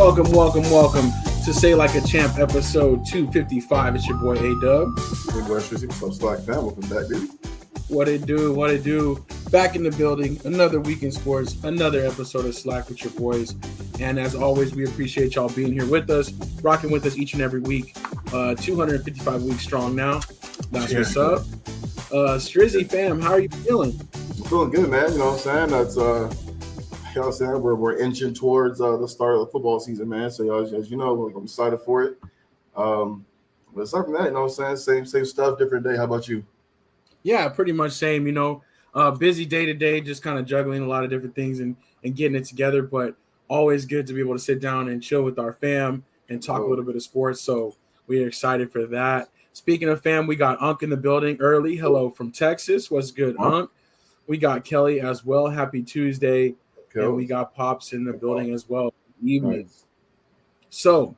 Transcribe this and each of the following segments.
Welcome to Say Like a Champ episode 255. It's your boy A-Dub. Hey, boy, from SLAC fam. Welcome back, dude. What it do? Back in the building. Another week in sports. Another episode of SLAC with your boys. And as always, we appreciate y'all being here with us, rocking with us each and every week. 255 weeks strong now. That's what's up. Strizzy fam, how are you feeling? I'm feeling good, man. You know what I'm saying? That's we're inching towards the start of the football season, man. So as you know, I'm excited for it. But aside from that, you know what I'm saying? Same stuff, different day. How about you? Yeah, pretty much same. Busy day to day, just kind of juggling a lot of different things and getting it together. But always good to be able to sit down and chill with our fam and talk a little bit of sports. So we're excited for that. Speaking of fam, we got Unk in the building early. Hello from Texas. What's good, Unk? We got Kelly as well. Happy Tuesday. And we got Pops in the building as well. Evening. Nice. So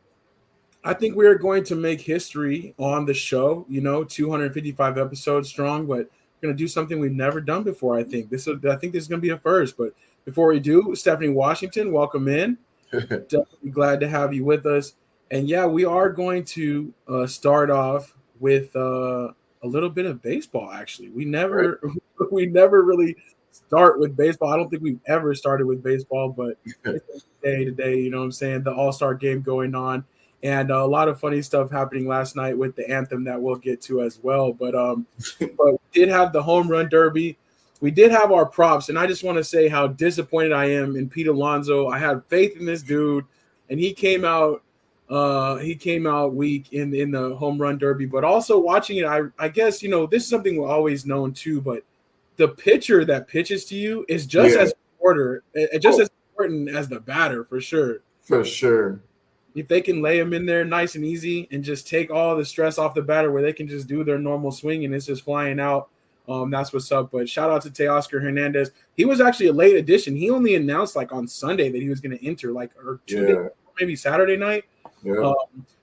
I think we are going to make history on the show, 255 episodes strong, but we're going to do something we've never done before, I think. This is going to be a first. But before we do, Stephanie Washington, welcome in. Definitely glad to have you with us. And, yeah, we are going to start off with a little bit of baseball, actually. We never really start with baseball. I don't think we've ever started with baseball, but it's day to day, you know what I'm saying? The All Star Game going on, and a lot of funny stuff happening last night with the anthem that we'll get to as well. But we did have the home run derby. We did have our props, and I just want to say how disappointed I am in Pete Alonso. I had faith in this dude, and he came out weak in the home run derby. But also watching it, I guess this is something we've always known too, but the pitcher that pitches to you is just as important, as important as the batter, for sure. For sure. If they can lay him in there nice and easy and just take all the stress off the batter where they can just do their normal swing and it's just flying out, that's what's up. But shout out to Teoscar Hernandez. He was actually a late addition. He only announced on Sunday that he was going to enter, or 2 days, maybe Saturday night. Yeah.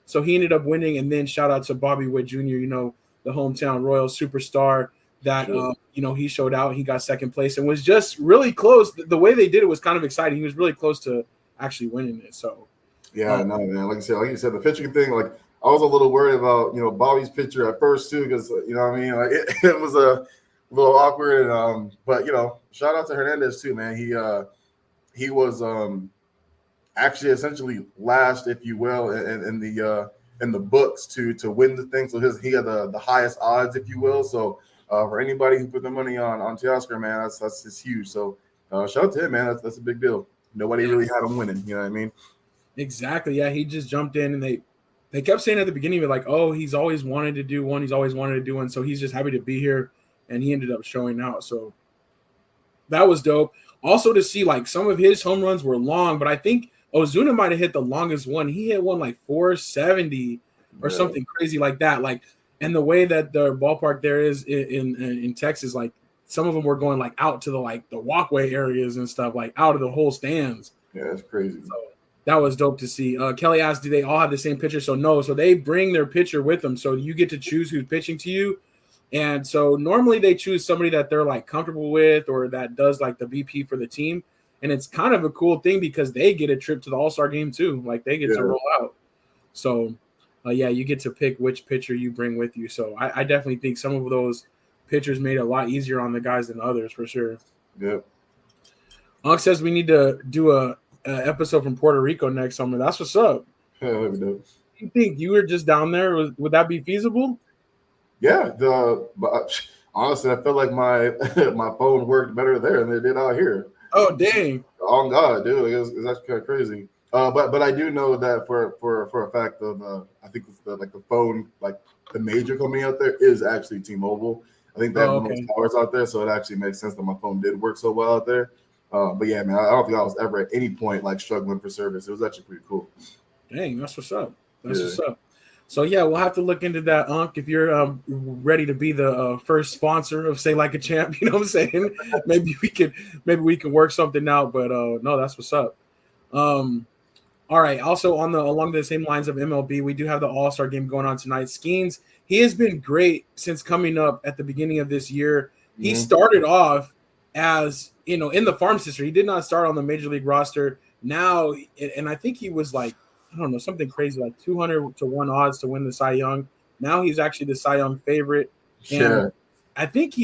So he ended up winning. And then shout out to Bobby Witt Jr., the hometown Royal superstar. That he showed out, he got second place and was just really close. The way they did it was kind of exciting. He was really close to actually winning it. So no, man. Like you said, the pitching thing. I was a little worried about Bobby's pitcher at first too, because it was a little awkward. But shout out to Hernandez too, man. He was actually essentially last, if you will, in the books to win the thing. So he had the highest odds, if you will. So. For anybody who put their money on Teoscar, man, that's just huge. So shout out to him, man. That's a big deal. Nobody really had him winning. You know what I mean? Exactly. Yeah, he just jumped in, and they kept saying at the beginning, he's always wanted to do one. He's always wanted to do one. So he's just happy to be here, and he ended up showing out. So that was dope. Also to see some of his home runs were long, but I think Ozuna might have hit the longest one. He hit one 470 or something crazy like that. And the way that the ballpark there is in Texas, some of them were going out to the walkway areas and stuff, out of the whole stands. Yeah, that's crazy. So that was dope to see. Kelly asked, do they all have the same pitcher? So no. So they bring their pitcher with them. So you get to choose who's pitching to you. And so normally they choose somebody that they're comfortable with or that does the VP for the team. And it's kind of a cool thing because they get a trip to the All-Star Game too. They get to roll out. So you get to pick which pitcher you bring with you. So I definitely think some of those pitchers made it a lot easier on the guys than others, for sure. Yep. Unk says we need to do a episode from Puerto Rico next summer. That's what's up. Yeah, let me know. You think you were just down there? Would that be feasible? Yeah. But honestly, I feel like my phone worked better there than it did out here. Oh, dang. Oh, God, dude. It's actually kind of crazy. But I do know that for a fact of I think the phone the major company out there is actually T-Mobile. I think they have the most towers out there, so it actually makes sense that my phone did work so well out there. But yeah, man, I don't think I was ever at any point struggling for service. It was actually pretty cool. Dang, that's what's up. What's up. So yeah, we'll have to look into that, Unk. If you're ready to be the first sponsor of Say Like a Champ, you know what I'm saying? maybe we can work something out. But no, that's what's up. All right. Also, along the same lines of MLB, we do have the All Star Game going on tonight. Skeens, he has been great since coming up at the beginning of this year. He started off as in the farm system. He did not start on the major league roster. now, and I think he was like, I don't know, something crazy like 200-1 odds to win the Cy Young. Now he's actually the Cy Young favorite, and Yeah. I think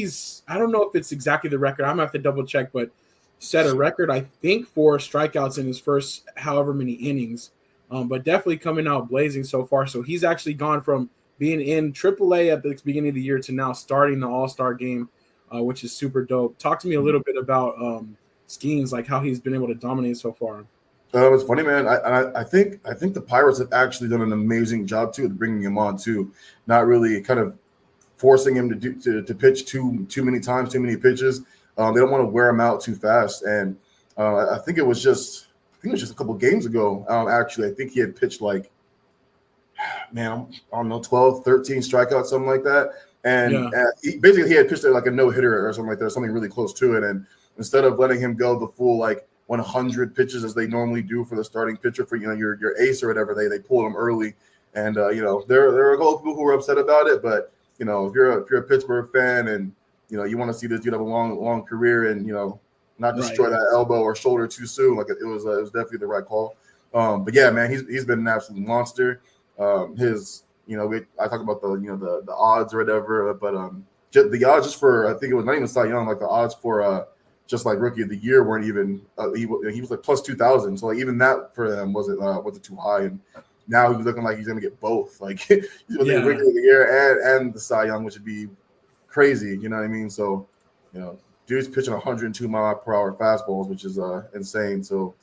I don't know if it's exactly the record. I'm gonna have to double check, but set a record, I think, for strikeouts in his first however many innings. But definitely coming out blazing so far. So he's actually gone from being in AAA at the beginning of the year to now starting the All Star game, which is super dope. Talk to me a little bit about Skeens, like how he's been able to dominate so far. It's funny, man. I think the Pirates have actually done an amazing job too of bringing him on too, not really kind of forcing him to pitch too many times, too many pitches. They don't want to wear him out too fast, and I think it was just a couple games ago. Actually, I think he had pitched like, man, I don't know, 12, 13 strikeouts, something like that. And he had pitched like a no hitter or something like that, something really close to it. And instead of letting him go the full like 100 pitches as they normally do for the starting pitcher for your ace or whatever, they pulled him early. And there are a couple of people who were upset about it, but if you're a Pittsburgh fan and you want to see this dude have a long career and not destroy that elbow or shoulder too soon, like it was definitely the right call. But yeah, man, he's been an absolute monster. I talk about the odds or whatever, but the odds just for, I think it was not even Cy Young, like the odds for just like rookie of the year weren't even he was like plus 2,000, so like even that for them wasn't too high. And now he's looking like he's gonna get both, like he's gonna get rookie of the year and the Cy Young, which would be crazy, you know what I mean? So dude's pitching 102-mile-per-hour fastballs, which is insane. So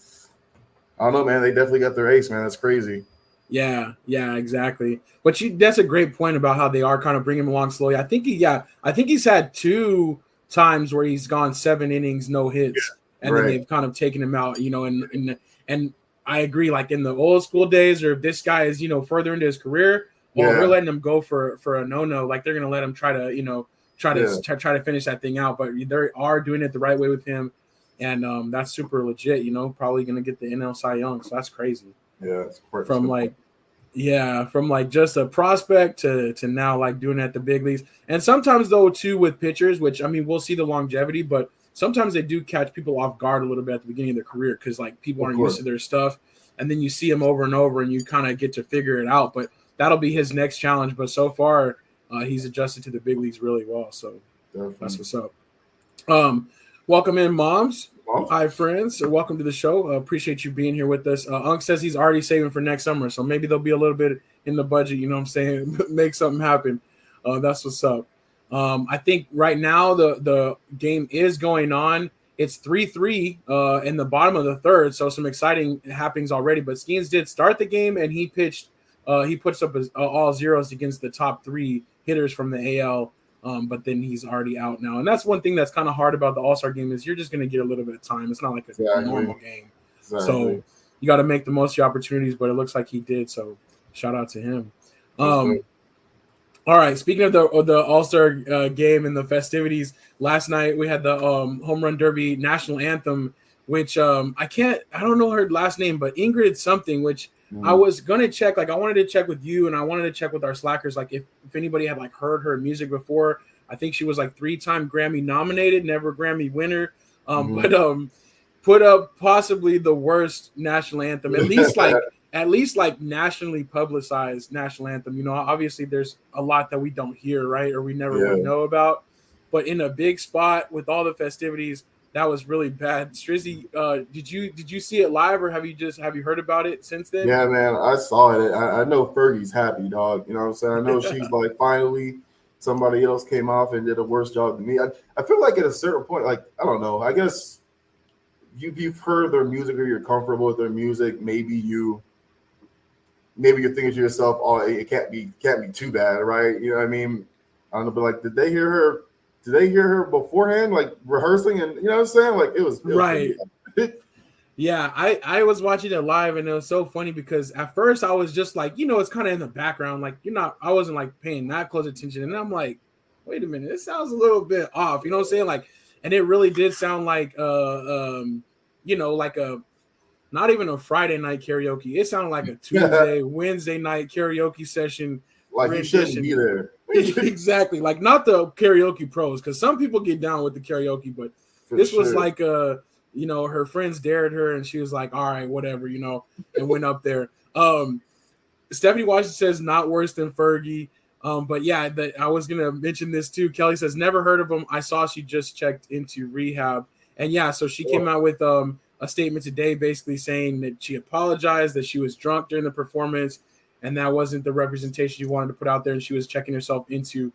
I don't know, man, they definitely got their ace, man. That's crazy. Yeah, exactly. But that's a great point about how they are kind of bringing him along slowly. I think he's had 2 times where he's gone 7 innings, no hits, and then they've kind of taken him out, and I agree, like in the old school days, or if this guy is, further into his career, we're letting him go for a no, like they're going to let him try to finish that thing out, but they are doing it the right way with him. And that's super legit, probably going to get the NL Cy Young. So that's crazy. Yeah, from just a prospect to now like doing it at the big leagues. And sometimes though too with pitchers, which I mean we'll see the longevity, but sometimes they do catch people off guard a little bit at the beginning of their career because like people aren't used to their stuff, and then you see them over and over and you kind of get to figure it out. But that'll be his next challenge. But so far he's adjusted to the big leagues really well. So that's what's up. Welcome in, moms. Hi, friends. Welcome to the show. Appreciate you being here with us. Unc says he's already saving for next summer, so maybe there'll be a little bit in the budget, you know what I'm saying? Make something happen. That's what's up. I think right now the game is going on. It's 3-3 in the bottom of the third, so some exciting happenings already. But Skeens did start the game, and he pitched. He puts up all zeros against the top 3 hitters from the AL. But then he's already out now. And that's one thing that's kind of hard about the All-Star game is you're just going to get a little bit of time. It's not like a normal game. Exactly. So you got to make the most of your opportunities, but it looks like he did. So shout out to him. All right. Speaking of the All-Star game and the festivities, last night we had the Home Run Derby national anthem, which I don't know her last name, but Ingrid something, which I was going to check. Like I wanted to check with you and I wanted to check with our Slackers. Like if anybody had like heard her music before. I think she was like 3-time Grammy nominated, never Grammy winner. But put up possibly the worst national anthem, at least like nationally publicized national anthem. Obviously there's a lot that we don't hear, right? Or we never would know about. But in a big spot with all the festivities, that was really bad. Strizzy, did you see it live, or have you heard about it since then? Yeah, man, I saw it. I know Fergie's happy, dog. You know what I'm saying? I know she's like finally somebody else came off and did a worse job than me. I feel like at a certain point, like I don't know. I guess you've heard their music or you're comfortable with their music. Maybe you're thinking to yourself, "Oh, it can't be too bad, right?" You know what I mean? I don't know, but like, did they hear her beforehand, like rehearsing, and you know what I'm saying? Like it was right. Yeah, I was watching it live, and it was so funny because at first I was just like, it's kind of in the background, like I wasn't like paying that close attention, and I'm like, wait a minute, this sounds a little bit off, you know what I'm saying? Like, and it really did sound like like a not even a Friday night karaoke. It sounded like a Tuesday, Wednesday night karaoke session. Like you shouldn't be there. Exactly, like not the karaoke pros, because some people get down with the karaoke, but this was like her friends dared her, and she was like, all right, whatever, and went up there. Stephanie Washington says not worse than Fergie. But yeah, I was gonna mention this too. Kelly says never heard of him. I saw she just checked into rehab, and yeah, so she came out with a statement today, basically saying that she apologized, that she was drunk during the performance, and that wasn't the representation she wanted to put out there, and she was checking herself into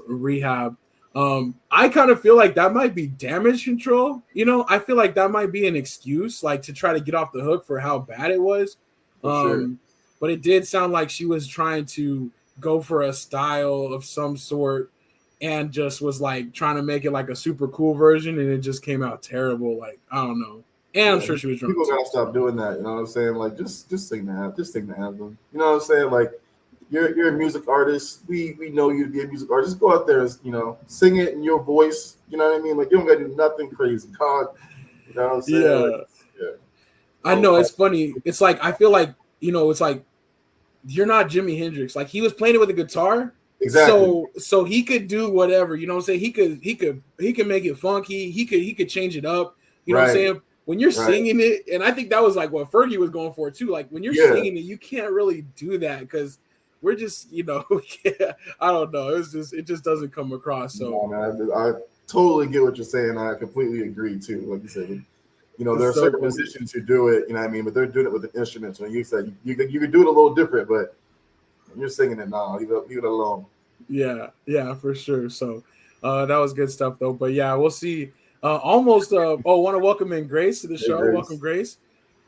rehab. I kind of feel like that might be damage control. I feel like that might be an excuse, like to try to get off the hook for how bad it was. Sure. But it did sound like she was trying to go for a style of some sort and just was like trying to make it like a super cool version, and it just came out terrible. Like, I don't know. And I'm sure she was drunk. People gotta stop doing that. You know what I'm saying? Like, just sing the anthem. Just sing the anthem. You know what I'm saying? Like, you're a music artist. We know you to be a music artist. Just go out there and sing it in your voice. You know what I mean? Like, you don't gotta do nothing crazy. God, you know what I'm saying? Yeah. Like, yeah. I know, it's funny. It's like I feel like it's like you're not Jimi Hendrix. Like, he was playing it with a guitar. Exactly. So he could do whatever, you know what I'm saying? He could make it funky. He could change it up. You know what I'm saying? When you're singing it, and I think that was like what Fergie was going for too. Like, when you're singing it, you can't really do that because we're just, I don't know. It just doesn't come across. So no, man, I totally get what you're saying. I completely agree too. Like you said, there are certain musicians who do it, you know what I mean, but they're doing it with an instrument. So you said you could do it a little different, but when you're singing it now, leave it alone. Yeah, for sure. So that was good stuff though. But yeah, we'll see. Want to welcome in Grace to the show. Grace. Welcome, Grace.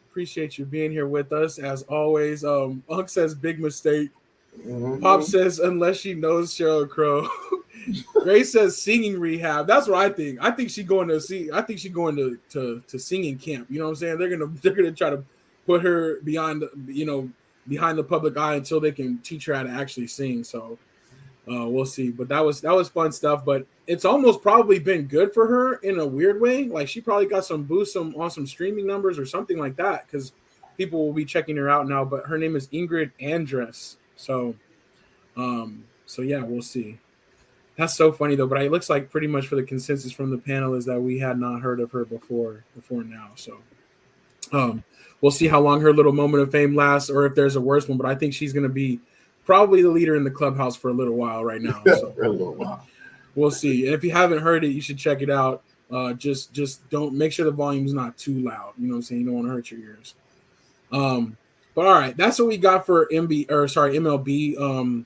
Appreciate you being here with us as always. Unc says big mistake. Mm-hmm. Pop says unless she knows Sheryl Crow. Grace says singing rehab. That's what I think. I think she's going to singing camp. You know what I'm saying? They're gonna try to put her behind the public eye until they can teach her how to actually sing. So we'll see. But that was fun stuff. But it's almost probably been good for her in a weird way. Like, she probably got some boost on some streaming numbers or something like that, because people will be checking her out now. But her name is Ingrid Andress. So yeah, we'll see. That's so funny though. But it looks like pretty much for the consensus from the panel is that we had not heard of her before now. So we'll see how long her little moment of fame lasts, or if there's a worse one. But I think she's going to be probably the leader in the clubhouse for a little while right now. So for a little while. We'll see. And if you haven't heard it, you should check it out. Just don't make sure the volume's not too loud. You know what I'm saying? You don't want to hurt your ears. But all right, that's what we got for MLB.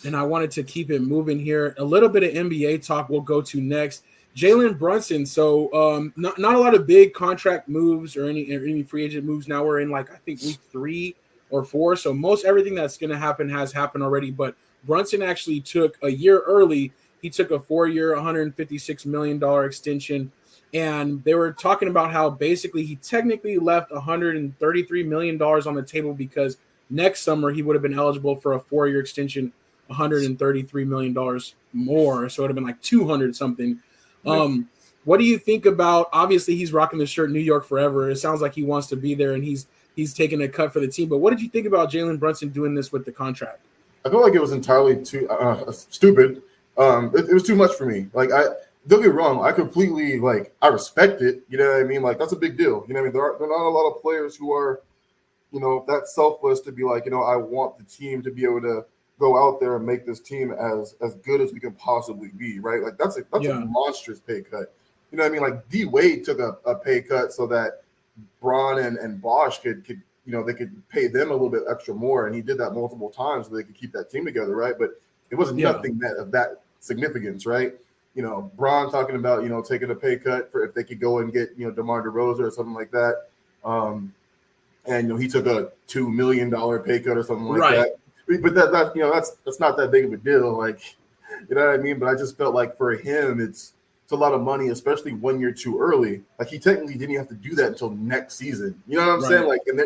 And I wanted to keep it moving here. A little bit of NBA talk we'll go to next. Jalen Brunson. So not a lot of big contract moves or any free agent moves. Now we're in I think week 3 or 4. So most everything that's going to happen has happened already. But Brunson actually took a year early. He took a 4-year, $156 million extension. And they were talking about how basically he technically left $133 million on the table because next summer he would have been eligible for a 4-year extension, $133 million more. So it would have been like 200 something. What do you think about, obviously he's rocking the shirt New York forever. It sounds like he wants to be there and he's taking a cut for the team. But what did you think about Jalen Brunson doing this with the contract? I feel like it was entirely too stupid. It was too much for me. Like, don't get me wrong, I completely I respect it. You know what I mean? Like, that's a big deal. You know what I mean? There are not a lot of players who are, that selfless to be like, I want the team to be able to go out there and make this team as good as we can possibly be, right? Like, that's a monstrous pay cut. You know what I mean? Like, D Wade took a pay cut so that Braun and Bosch could they could pay them a little bit extra more, and he did that multiple times so they could keep that team together, right? But it wasn't nothing of that significance, right? Braun talking about taking a pay cut for if they could go and get DeMar DeRozan or something like that, and he took a $2 million pay cut or something like that. But that's not that big of a deal, like, you know what I mean? But I just felt like for him, it's a lot of money, especially when you're too early. Like, he technically didn't have to do that until next season. You know what I'm saying? Like, and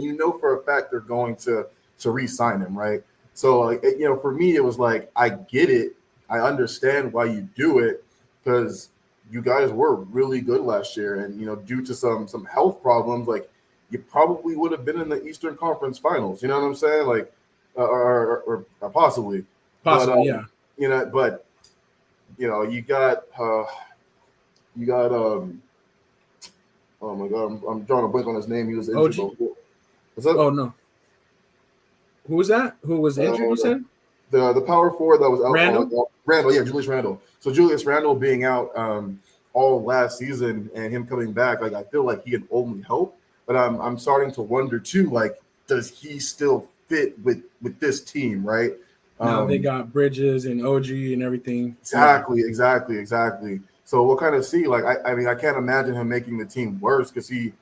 you for a fact they're going to re-sign him, right? So, like, for me, it was like, I get it. I understand why you do it, because you guys were really good last year, and due to some health problems, like, you probably would have been in the Eastern Conference Finals. You know what I'm saying? Like, or possibly, yeah. But you got You got oh my god, I'm drawing a blank on his name. He was injured. OG? What's up? Oh no. Who was that? Who was injured, you said? The power forward that was out. Randall? Randall, yeah, Julius Randall. So Julius Randall being out all last season and him coming back, like I feel like he can only help. But I'm starting to wonder too, like, does he still fit with this team, right? Now they got Bridges and OG and everything. Exactly. So we'll kind of see. Like, I mean, I can't imagine him making the team worse because he,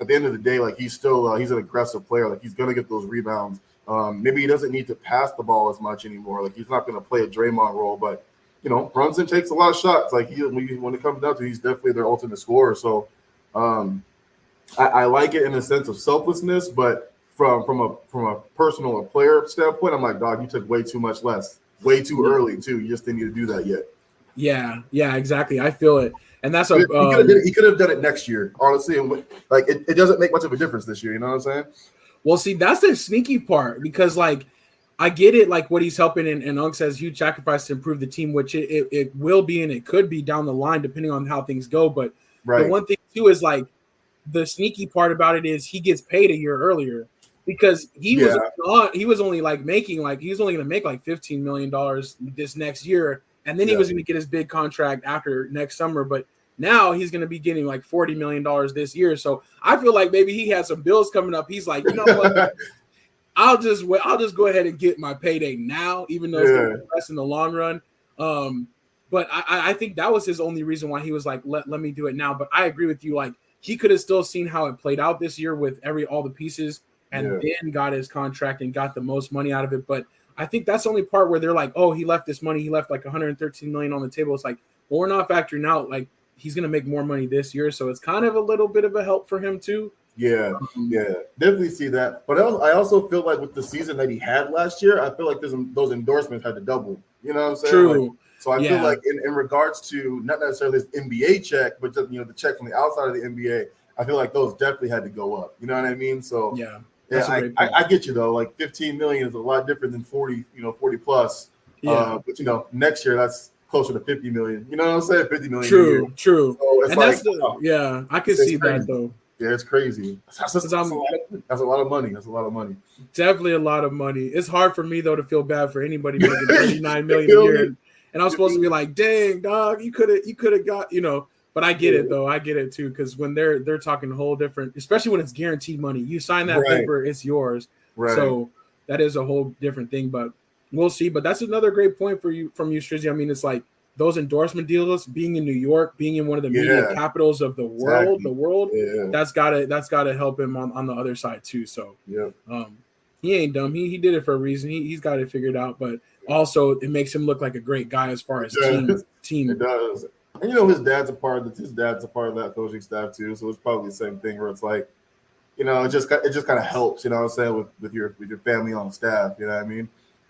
at the end of the day, like he's still he's an aggressive player. Like he's gonna get those rebounds. Maybe he doesn't need to pass the ball as much anymore. Like he's not gonna play a Draymond role, but you know, Brunson takes a lot of shots. Like when it comes down to, he's definitely their ultimate scorer. So I like it in a sense of selflessness, but from a personal or player standpoint, I'm like, dog, you took way too much less, way too early too. You just didn't need to do that yet. Yeah, exactly. I feel it, and that's he could have done it next year, honestly. And like it doesn't make much of a difference this year. You know what I'm saying? Well, see, that's the sneaky part because like I get it, like what he's helping, and Unk says huge sacrifice to improve the team, which it will be and it could be down the line depending on how things go. But the one thing too is like the sneaky part about it is he gets paid a year earlier. Because he was only like making like he was only going to make like $15 million this next year, and then he was going to get his big contract after next summer. But now he's going to be getting like $40 million this year. So I feel like maybe he has some bills coming up. He's like, you know what? I'll just go ahead and get my payday now, even though it's going to be less in the long run. But I think that was his only reason why he was like, let me do it now. But I agree with you. Like he could have still seen how it played out this year with all the pieces. And then got his contract and got the most money out of it. But I think that's the only part where they're like, oh, he left this money. He left like $113 million on the table. It's like, well, we're not factoring out like he's going to make more money this year. So it's kind of a little bit of a help for him too. Yeah, definitely see that. But I also feel like with the season that he had last year, I feel like those endorsements had to double. You know what I'm saying? True. Like, so I feel like in regards to not necessarily this NBA check, but just, you know, the check from the outside of the NBA, I feel like those definitely had to go up. You know what I mean? So yeah. Yeah, I get you though. Like 15 million is a lot different than 40, 40 plus. Yeah. But you know, next year that's closer to 50 million. You know what I'm saying? 50 million. True. So it's and like, that's I can see crazy. That though. Yeah, it's crazy. That's a lot of money. That's a lot of money. Definitely a lot of money. It's hard for me though to feel bad for anybody making 39 million a year. And I'm supposed to be like, dang, dog, you could have got, you know. But I get it though. I get it too, because when they're talking a whole different, especially when it's guaranteed money. You sign that paper, it's yours. Right. So that is a whole different thing. But we'll see. But that's another great point from you, Strizzy. I mean, it's like those endorsement deals, being in New York, being in one of the media capitals of the world, that's gotta help him on the other side too. So he ain't dumb. He did it for a reason. He's got it figured out. But also it makes him look like a great guy as far as team. It does. And you know his dad's a part of that coaching staff too, so it's probably the same thing where it's like, you know, it just kind of helps, you know what I'm saying, with your family on staff, you know what I mean?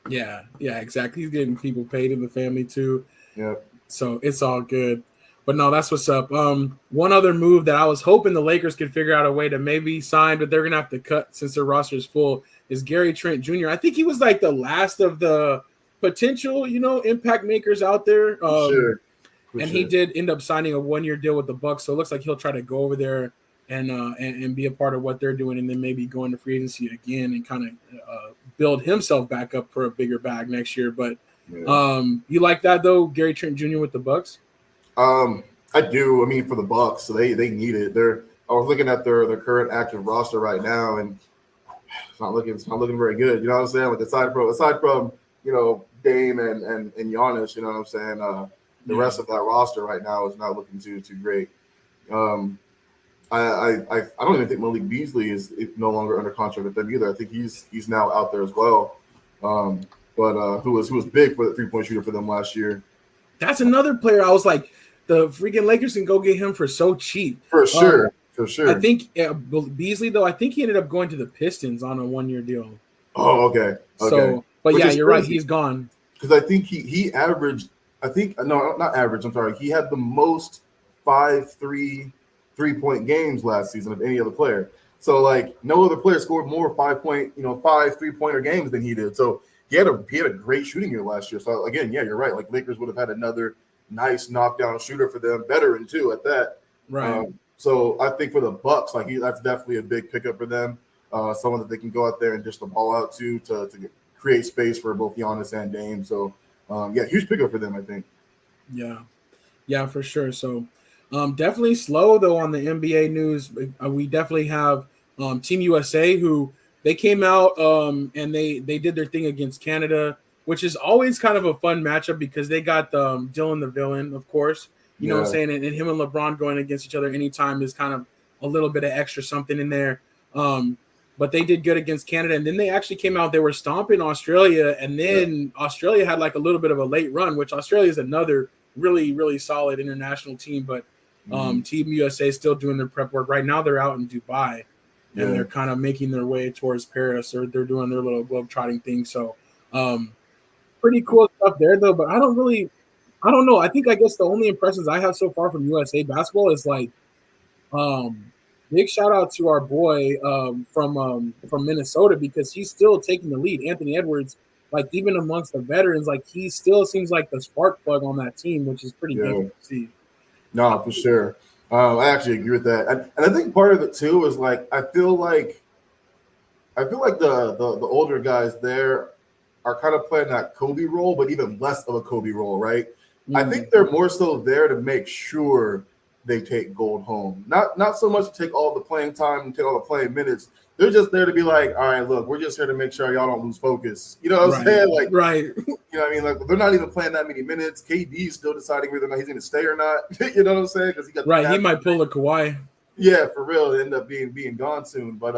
Yeah, exactly. He's getting people paid in the family too. Yeah. So it's all good. But no, that's what's up. One other move that I was hoping the Lakers could figure out a way to maybe sign, but they're gonna have to cut since their roster is full, is Gary Trent Jr. I think he was like the last of the potential, you know, impact makers out there. Sure. And he did end up signing a 1-year deal with the Bucks, so it looks like he'll try to go over there and be a part of what they're doing, and then maybe go into free agency again and kind of build himself back up for a bigger bag next year. But you like that though, Gary Trent Jr. with the Bucks? I do. I mean, for the Bucks, so they need it. I was looking at their current active roster right now, and it's not looking very good. You know what I'm saying? Like aside from you know Dame and Giannis, you know what I'm saying? The rest of that roster right now is not looking too great. I don't even think Malik Beasley is no longer under contract with them either. I think he's now out there as well. But who was big for the 3-point shooter for them last year? That's another player. I was like, the freaking Lakers can go get him for so cheap. For sure. I think Beasley though. I think he ended up going to the Pistons on a 1-year deal. Oh, okay. So, but yeah, you're right. He's gone. Because I think he averaged. Not average. I'm sorry. He had the most 5 3-point games last season of any other player. So like no other player scored more 5 3-pointer games than he did. So he had a great shooting year last year. So again, yeah, you're right. Like Lakers would have had another nice knockdown shooter for them, veteran too at that. Right. So I think for the Bucks, like that's definitely a big pickup for them. Someone that they can go out there and dish the ball out to create space for both Giannis and Dame. So huge pickup for them, I think. Yeah, for sure. So definitely slow though on the NBA news. We definitely have Team USA who they came out and they did their thing against Canada, which is always kind of a fun matchup because they got Dylan the Villain, of course. You know what I'm saying? And him and LeBron going against each other anytime is kind of a little bit of extra something in there. But they did good against Canada. And then they actually came out, they were stomping Australia. And then Australia had like a little bit of a late run, which Australia is another really, really solid international team. But Team USA is still doing their prep work. Right now they're out in Dubai. And they're kind of making their way towards Paris, or they're doing their little globe-trotting thing. So pretty cool stuff there, though. But I don't know. I guess the only impressions I have so far from USA basketball is like big shout out to our boy from Minnesota, because he's still taking the lead. Anthony Edwards, like even amongst the veterans, like he still seems like the spark plug on that team, which is pretty good to see. No, for sure. I actually agree with that, and I think part of it too is like I feel like the older guys there are kind of playing that Kobe role, but even less of a Kobe role, right? I think they're more so there to make sure they take gold home. Not so much to take all the playing time and take all the playing minutes. They're just there to be like, all right, look, we're just here to make sure y'all don't lose focus. You know what I'm saying? Like, right. You know what I mean? Like, they're not even playing that many minutes. KD's still deciding whether or not he's going to stay or not. You know what I'm saying? Because he got he might pull a Kawhi. Yeah, for real. End up being gone soon. But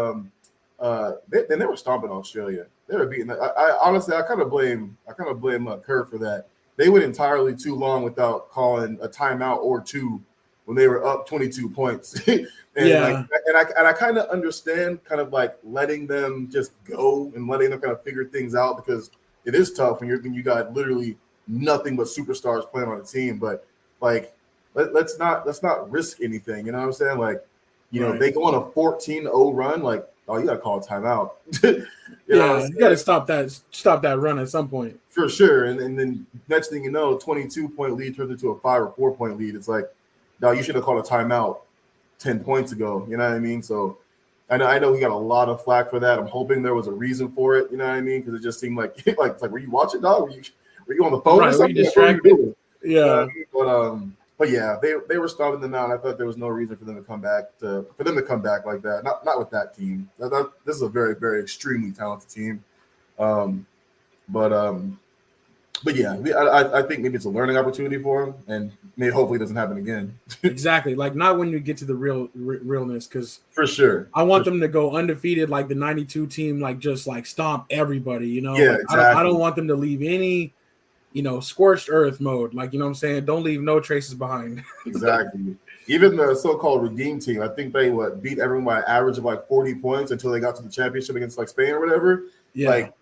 they were stomping Australia. They were beating. I honestly, I kind of blame Kerr for that. They went entirely too long without calling a timeout or two when they were up 22 points. And I kind of understand kind of like letting them just go and letting them kind of figure things out, because it is tough when you got literally nothing but superstars playing on a team. But like let's not risk anything. You know what I'm saying? Like, you know, they go on a 14-0 run, like, oh, you gotta call a timeout. you gotta stop that run at some point. For sure. And then next thing you know, 22-point lead turns into a 5 or 4-point lead. It's like, no, you should have called a timeout 10 points ago. You know what I mean? So I know he got a lot of flack for that. I'm hoping there was a reason for it. You know what I mean? Because it just seemed like were you watching, dog? Were you on the phone or something? Were you distracted? Yeah. But yeah, they were stomping them out. I thought there was no reason for them to come back like that. Not with that team. This is a very, very extremely talented team. But yeah, I think maybe it's a learning opportunity for him, and maybe hopefully it doesn't happen again. Exactly. Like, not when you get to the realness, because for sure, I want them to go undefeated like the 92 team, like just like stomp everybody, you know? Yeah, like, exactly. I don't want them to leave any, scorched earth mode. Like, you know what I'm saying? Don't leave no traces behind. Exactly. Even the so-called redeem team, I think they beat everyone by an average of like 40 points until they got to the championship against like Spain or whatever. Yeah. Like,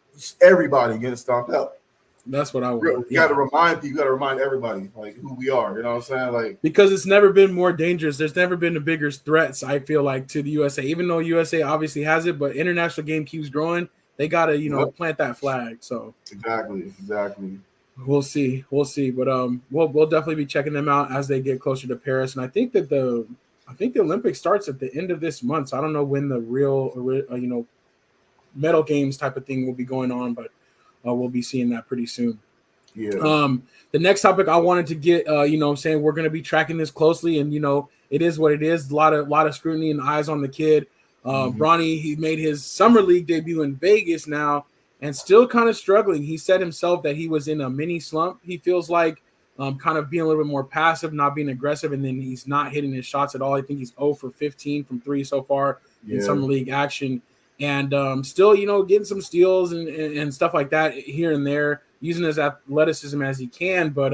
everybody getting stomped out. That's what I want. You got to remind everybody like who we are. You know what I'm saying? Like, because it's never been more dangerous. There's never been a bigger threats, I feel like, to the USA. Even though USA obviously has it, but international game keeps growing. They gotta, plant that flag. So exactly. We'll see. But we'll definitely be checking them out as they get closer to Paris. And I think that the Olympics starts at the end of this month. So I don't know when the real medal games type of thing will be going on, but we'll be seeing that pretty soon. Yeah. The next topic I wanted to get, saying we're going to be tracking this closely, and it is what it is. A lot of scrutiny and eyes on the kid. Bronny, he made his summer league debut in Vegas now, and still kind of struggling. He said himself that he was in a mini slump. He feels like kind of being a little bit more passive, not being aggressive, and then he's not hitting his shots at all. I think he's 0 for 15 from 3 so far in summer league action. And still, getting some steals and stuff like that here and there, using his athleticism as he can. But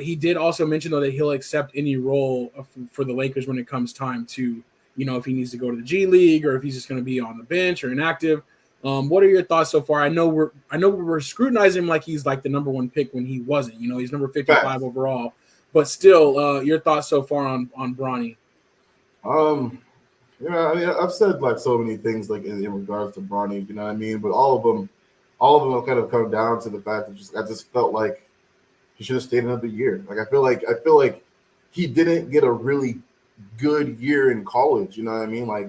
he did also mention, though, that he'll accept any role for the Lakers when it comes time to, if he needs to go to the G League or if he's just going to be on the bench or inactive. What are your thoughts so far? I know we're scrutinizing him like he's like the number one pick when he wasn't. He's number 55 overall. But still, your thoughts so far on Bronny? Yeah, I mean, I've said like so many things like in regards to Bronny, you know what I mean? But all of them have kind of come down to the fact that I just felt like he should have stayed another year. Like I feel like he didn't get a really good year in college. You know what I mean? Like,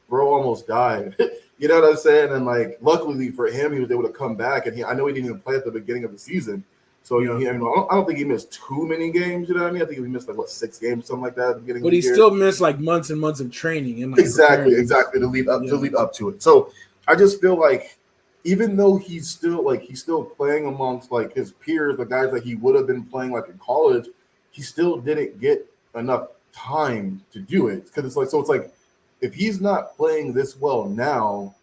bro almost died. You know what I'm saying? And like, luckily for him, he was able to come back. And I know he didn't even play at the beginning of the season. So you know, I don't think he missed too many games. You know what I mean? I think he missed like 6 games, something like that at the beginning. But he still missed like months and months of training and like exactly to lead up to it. So I just feel like even though he's still playing amongst like his peers, the guys that he would have been playing like in college, he still didn't get enough time to do it. Because it's like if he's not playing this well now,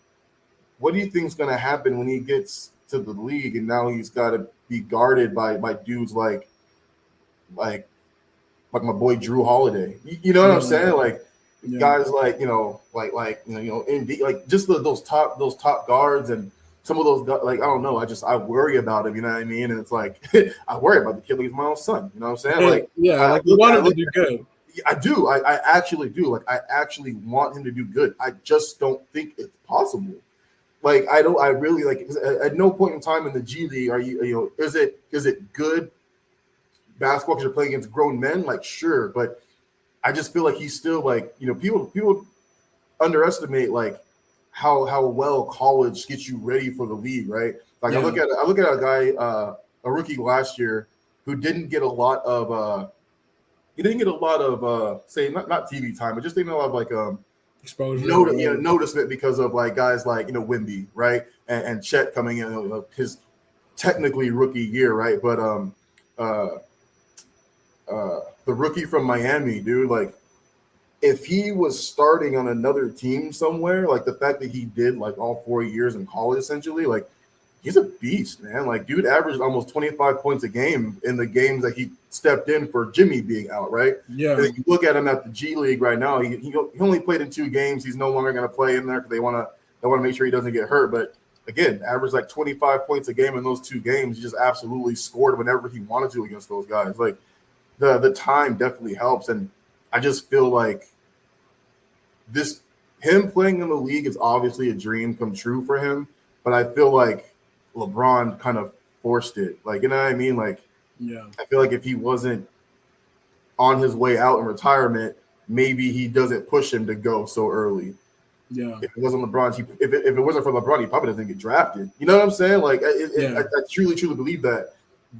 what do you think is going to happen when he gets to the league and now he's got to be guarded by dudes like my boy Drew Holiday? You know what I'm saying? Like guys like Indeed, like just those top guards and some of those guys, like I don't know, I worry about him. You know what I mean? And it's like I worry about the kid like he's my own son. You know what I'm saying? Like you want him to do good. I do. I actually do. Like I actually want him to do good. I just don't think it's possible. Like I really like at no point in time in the G League are you is it good basketball because you're playing against grown men? Like sure, but I just feel like he's still like people underestimate like how well college gets you ready for the league, right? Like I look at a guy a rookie last year who didn't get a lot of say not TV time, but just didn't get a lot of like exposure, noticement because of like guys like Wimby, right, and Chet coming in his technically rookie year, right? But the rookie from Miami, dude, like if he was starting on another team somewhere, like the fact that he did like all 4 years in college, essentially, like he's a beast, man. Like dude averaged almost 25 points a game in the games that he stepped in for Jimmy being out, right? Yeah. And you look at him at the G League right now. He only played in 2 games. He's no longer going to play in there because they want to make sure he doesn't get hurt. But again, averaged like 25 points a game in those 2 games. He just absolutely scored whenever he wanted to against those guys. Like the time definitely helps, and I just feel like him playing in the league is obviously a dream come true for him. But I feel like LeBron kind of forced it. Like, you know what I mean? Like, I feel like if he wasn't on his way out in retirement, maybe he doesn't push him to go so early. Yeah. If it wasn't LeBron, if it wasn't for LeBron, he probably doesn't get drafted. You know what I'm saying? Like, I truly believe that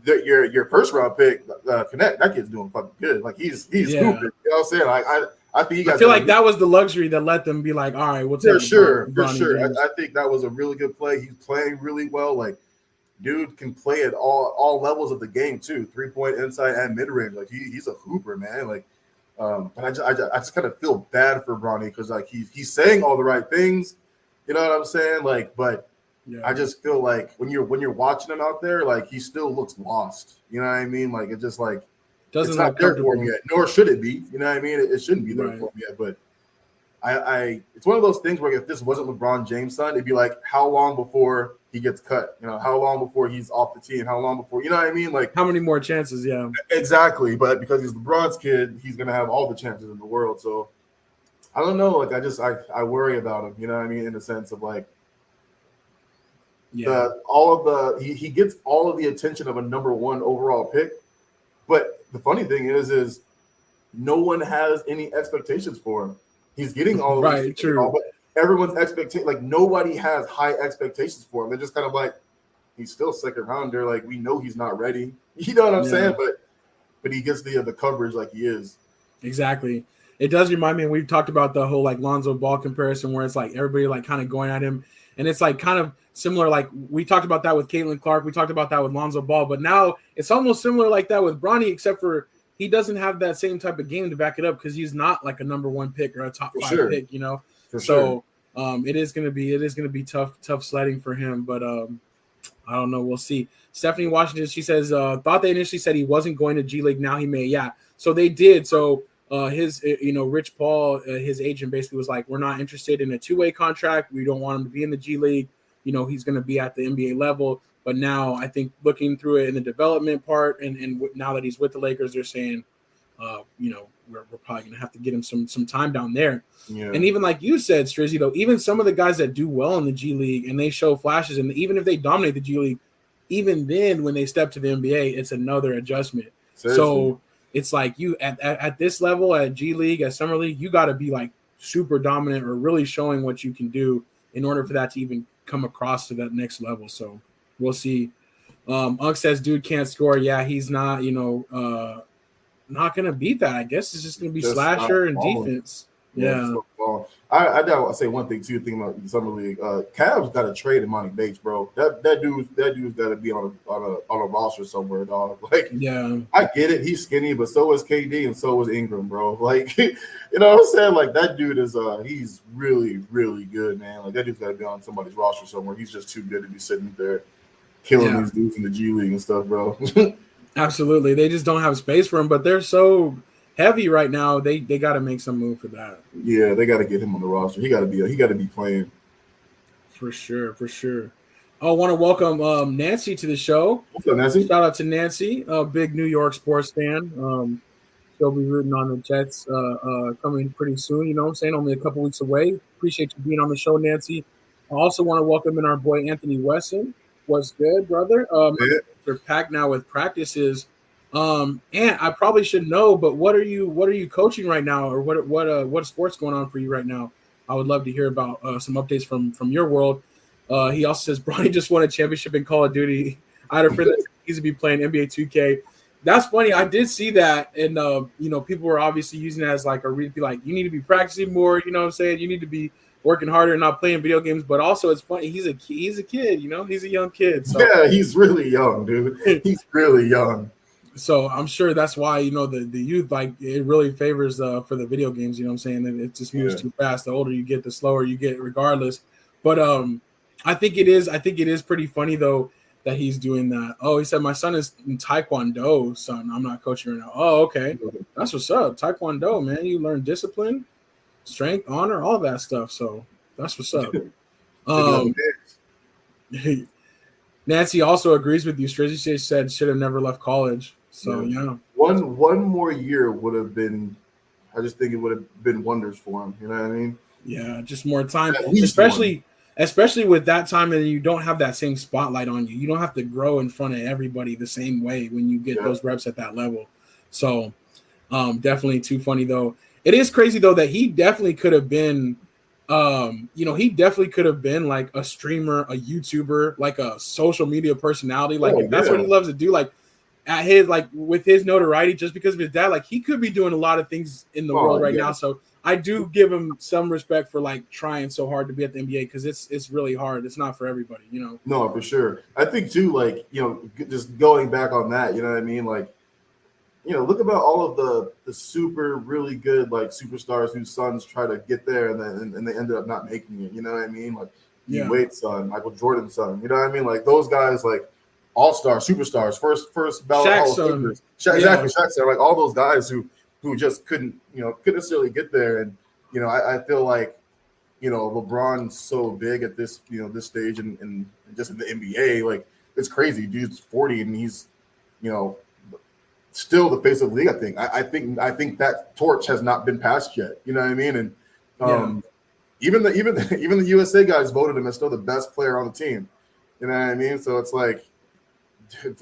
your first round pick, Connect, that kid's doing fucking good. Like he's hooping. You know what I'm saying? Like I think I feel like that was the luxury that let them be like, all right, we'll take for sure. James. I think that was a really good play. He's playing really well. Like, dude can play at all levels of the game too. 3-point, inside, and mid range. Like he's a hooper, man. Like, but I just kind of feel bad for Bronny because like he's saying all the right things. You know what I'm saying? Like, but I just feel like when you're watching him out there, like he still looks lost. You know what I mean? Like it just like. It's not there for him yet, nor should it be. You know what I mean? It shouldn't be there for him yet. But it's one of those things where if this wasn't LeBron James' son, it'd be like how long before he gets cut? You know, how long before he's off the team? How long before? You know what I mean? Like how many more chances? Yeah, exactly. But because he's LeBron's kid, he's gonna have all the chances in the world. So I don't know. Like I worry about him. You know what I mean? In the sense of like. He gets all of the attention of a number 1 overall pick. But the funny thing is no one has any expectations for him. He's getting all of these true. But everyone's expectation, like nobody has high expectations for him. They're just kind of like, he's still second rounder. Like we know he's not ready. You know what I'm saying? But he gets the coverage like he is. Exactly. It does remind me, and we've talked about the whole like Lonzo Ball comparison where it's like everybody like kind of going at him. And it's like kind of similar, like we talked about that with Caitlin Clark. We talked about that with Lonzo Ball. But now it's almost similar like that with Bronny, except for he doesn't have that same type of game to back it up because he's not like a number 1 pick or a top 5 pick, you know. It is going to be tough sledding for him. But I don't know. We'll see. Stephanie Washington, she says, thought they initially said he wasn't going to G League. Now he may. Yeah. So they did. So his, Rich Paul, his agent basically was like, we're not interested in a 2-way contract. We don't want him to be in the G League. He's going to be at the NBA level. But now I think looking through it in the development part and now that he's with the Lakers, they're saying, we're probably going to have to get him some time down there. Yeah. And even like you said, Strizzy, though, even some of the guys that do well in the G League and they show flashes, and even if they dominate the G League, even then, when they step to the NBA, it's another adjustment. Seriously. So it's like you at this level, at G League, at Summer League, you got to be like super dominant or really showing what you can do in order for that to even come across to that next level. So we'll see. Unk says, dude can't score. Yeah, he's not, not going to beat that. I guess it's just going to be slasher and defense. Yeah. I gotta say one thing too. Thinking about the summer league, Cavs got to trade Monty Bates, bro. That dude's got to be on a roster somewhere, dog. Like, yeah, I get it. He's skinny, but so is KD and so is Ingram, bro. Like, you know what I'm saying? Like, that dude is he's really, really good, man. Like, that dude's got to be on somebody's roster somewhere. He's just too good to be sitting there killing these dudes in the G League and stuff, bro. Absolutely. They just don't have space for him, but they're so heavy right now. They got to make some move for that. Yeah, they got to get him on the roster. He got to be playing. For sure. I want to welcome Nancy to the show. What's up, Nancy? Shout out to Nancy, a big New York sports fan. She'll be rooting on the Jets coming pretty soon. You know what I'm saying? Only a couple weeks away. Appreciate you being on the show, Nancy. I also want to welcome in our boy Anthony Wesson. What's good, brother? They're packed now with practices. And I probably should know, but what are you coaching right now, or what sports going on for you right now? I would love to hear about some updates from your world. He also says Bronny just won a championship in Call of Duty. I had a friend that used to be playing NBA 2K. That's funny. I did see that, and people were obviously using it as like a read, be like, you need to be practicing more. You know what I'm saying? You need to be working harder and not playing video games. But also, it's funny. He's a kid. He's a young kid. So. Yeah, he's really young, dude. He's really young. So I'm sure that's why, the youth, like, it really favors for the video games, you know what I'm saying? And it just moves too fast. The older you get, the slower you get regardless. But I think it is pretty funny though that he's doing that. Oh, he said my son is in Taekwondo, son. I'm not coaching right now. Oh, okay. That's what's up. Taekwondo, man. You learn discipline, strength, honor, all that stuff. So that's what's up. Nancy also agrees with you. Strizzy said should have never left college. So yeah. One more year would have been. I just think it would have been wonders for him. You know what I mean? Yeah, just more time, especially with that time, and you don't have that same spotlight on you. You don't have to grow in front of everybody the same way when you get those reps at that level. So, definitely too funny though. It is crazy though that he definitely could have been. He definitely could have been like a streamer, a YouTuber, like a social media personality. Like if that's what he loves to do. Like at his, like with his notoriety, just because of his dad, like he could be doing a lot of things in the world right now. So I do give him some respect for like trying so hard to be at the NBA because it's really hard. It's not for everybody, No, for sure. I think too, like just going back on that, you know what I mean, like. Look about all of the super really good like superstars whose sons try to get there and they ended up not making it. You know what I mean? Like Wade's son, Michael Jordan's son. You know what I mean? Like those guys, like all-star superstars, first ballot Hall of Famers. Exactly, Shaq's son. Like all those guys who just couldn't necessarily get there. And I feel like LeBron's so big at this this stage and just in the NBA, like it's crazy. Dude's 40 and he's still the face of the league. I think that torch has not been passed yet. You know what I mean? And even the USA guys voted him as still the best player on the team. You know what I mean? So it's like,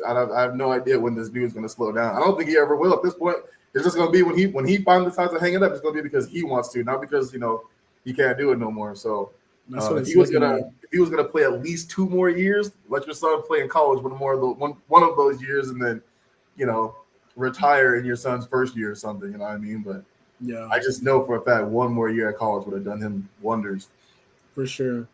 I have no idea when this dude's going to slow down. I don't think he ever will at this point. It's just going to be when he finally decides to hang it up. It's going to be because he wants to, not because he can't do it no more. So if he was gonna play at least 2 more years, let your son play in college one of those years, and then retire in your son's first year or something, you know what I mean? But I just know for a fact 1 more year at college would have done him wonders. For sure.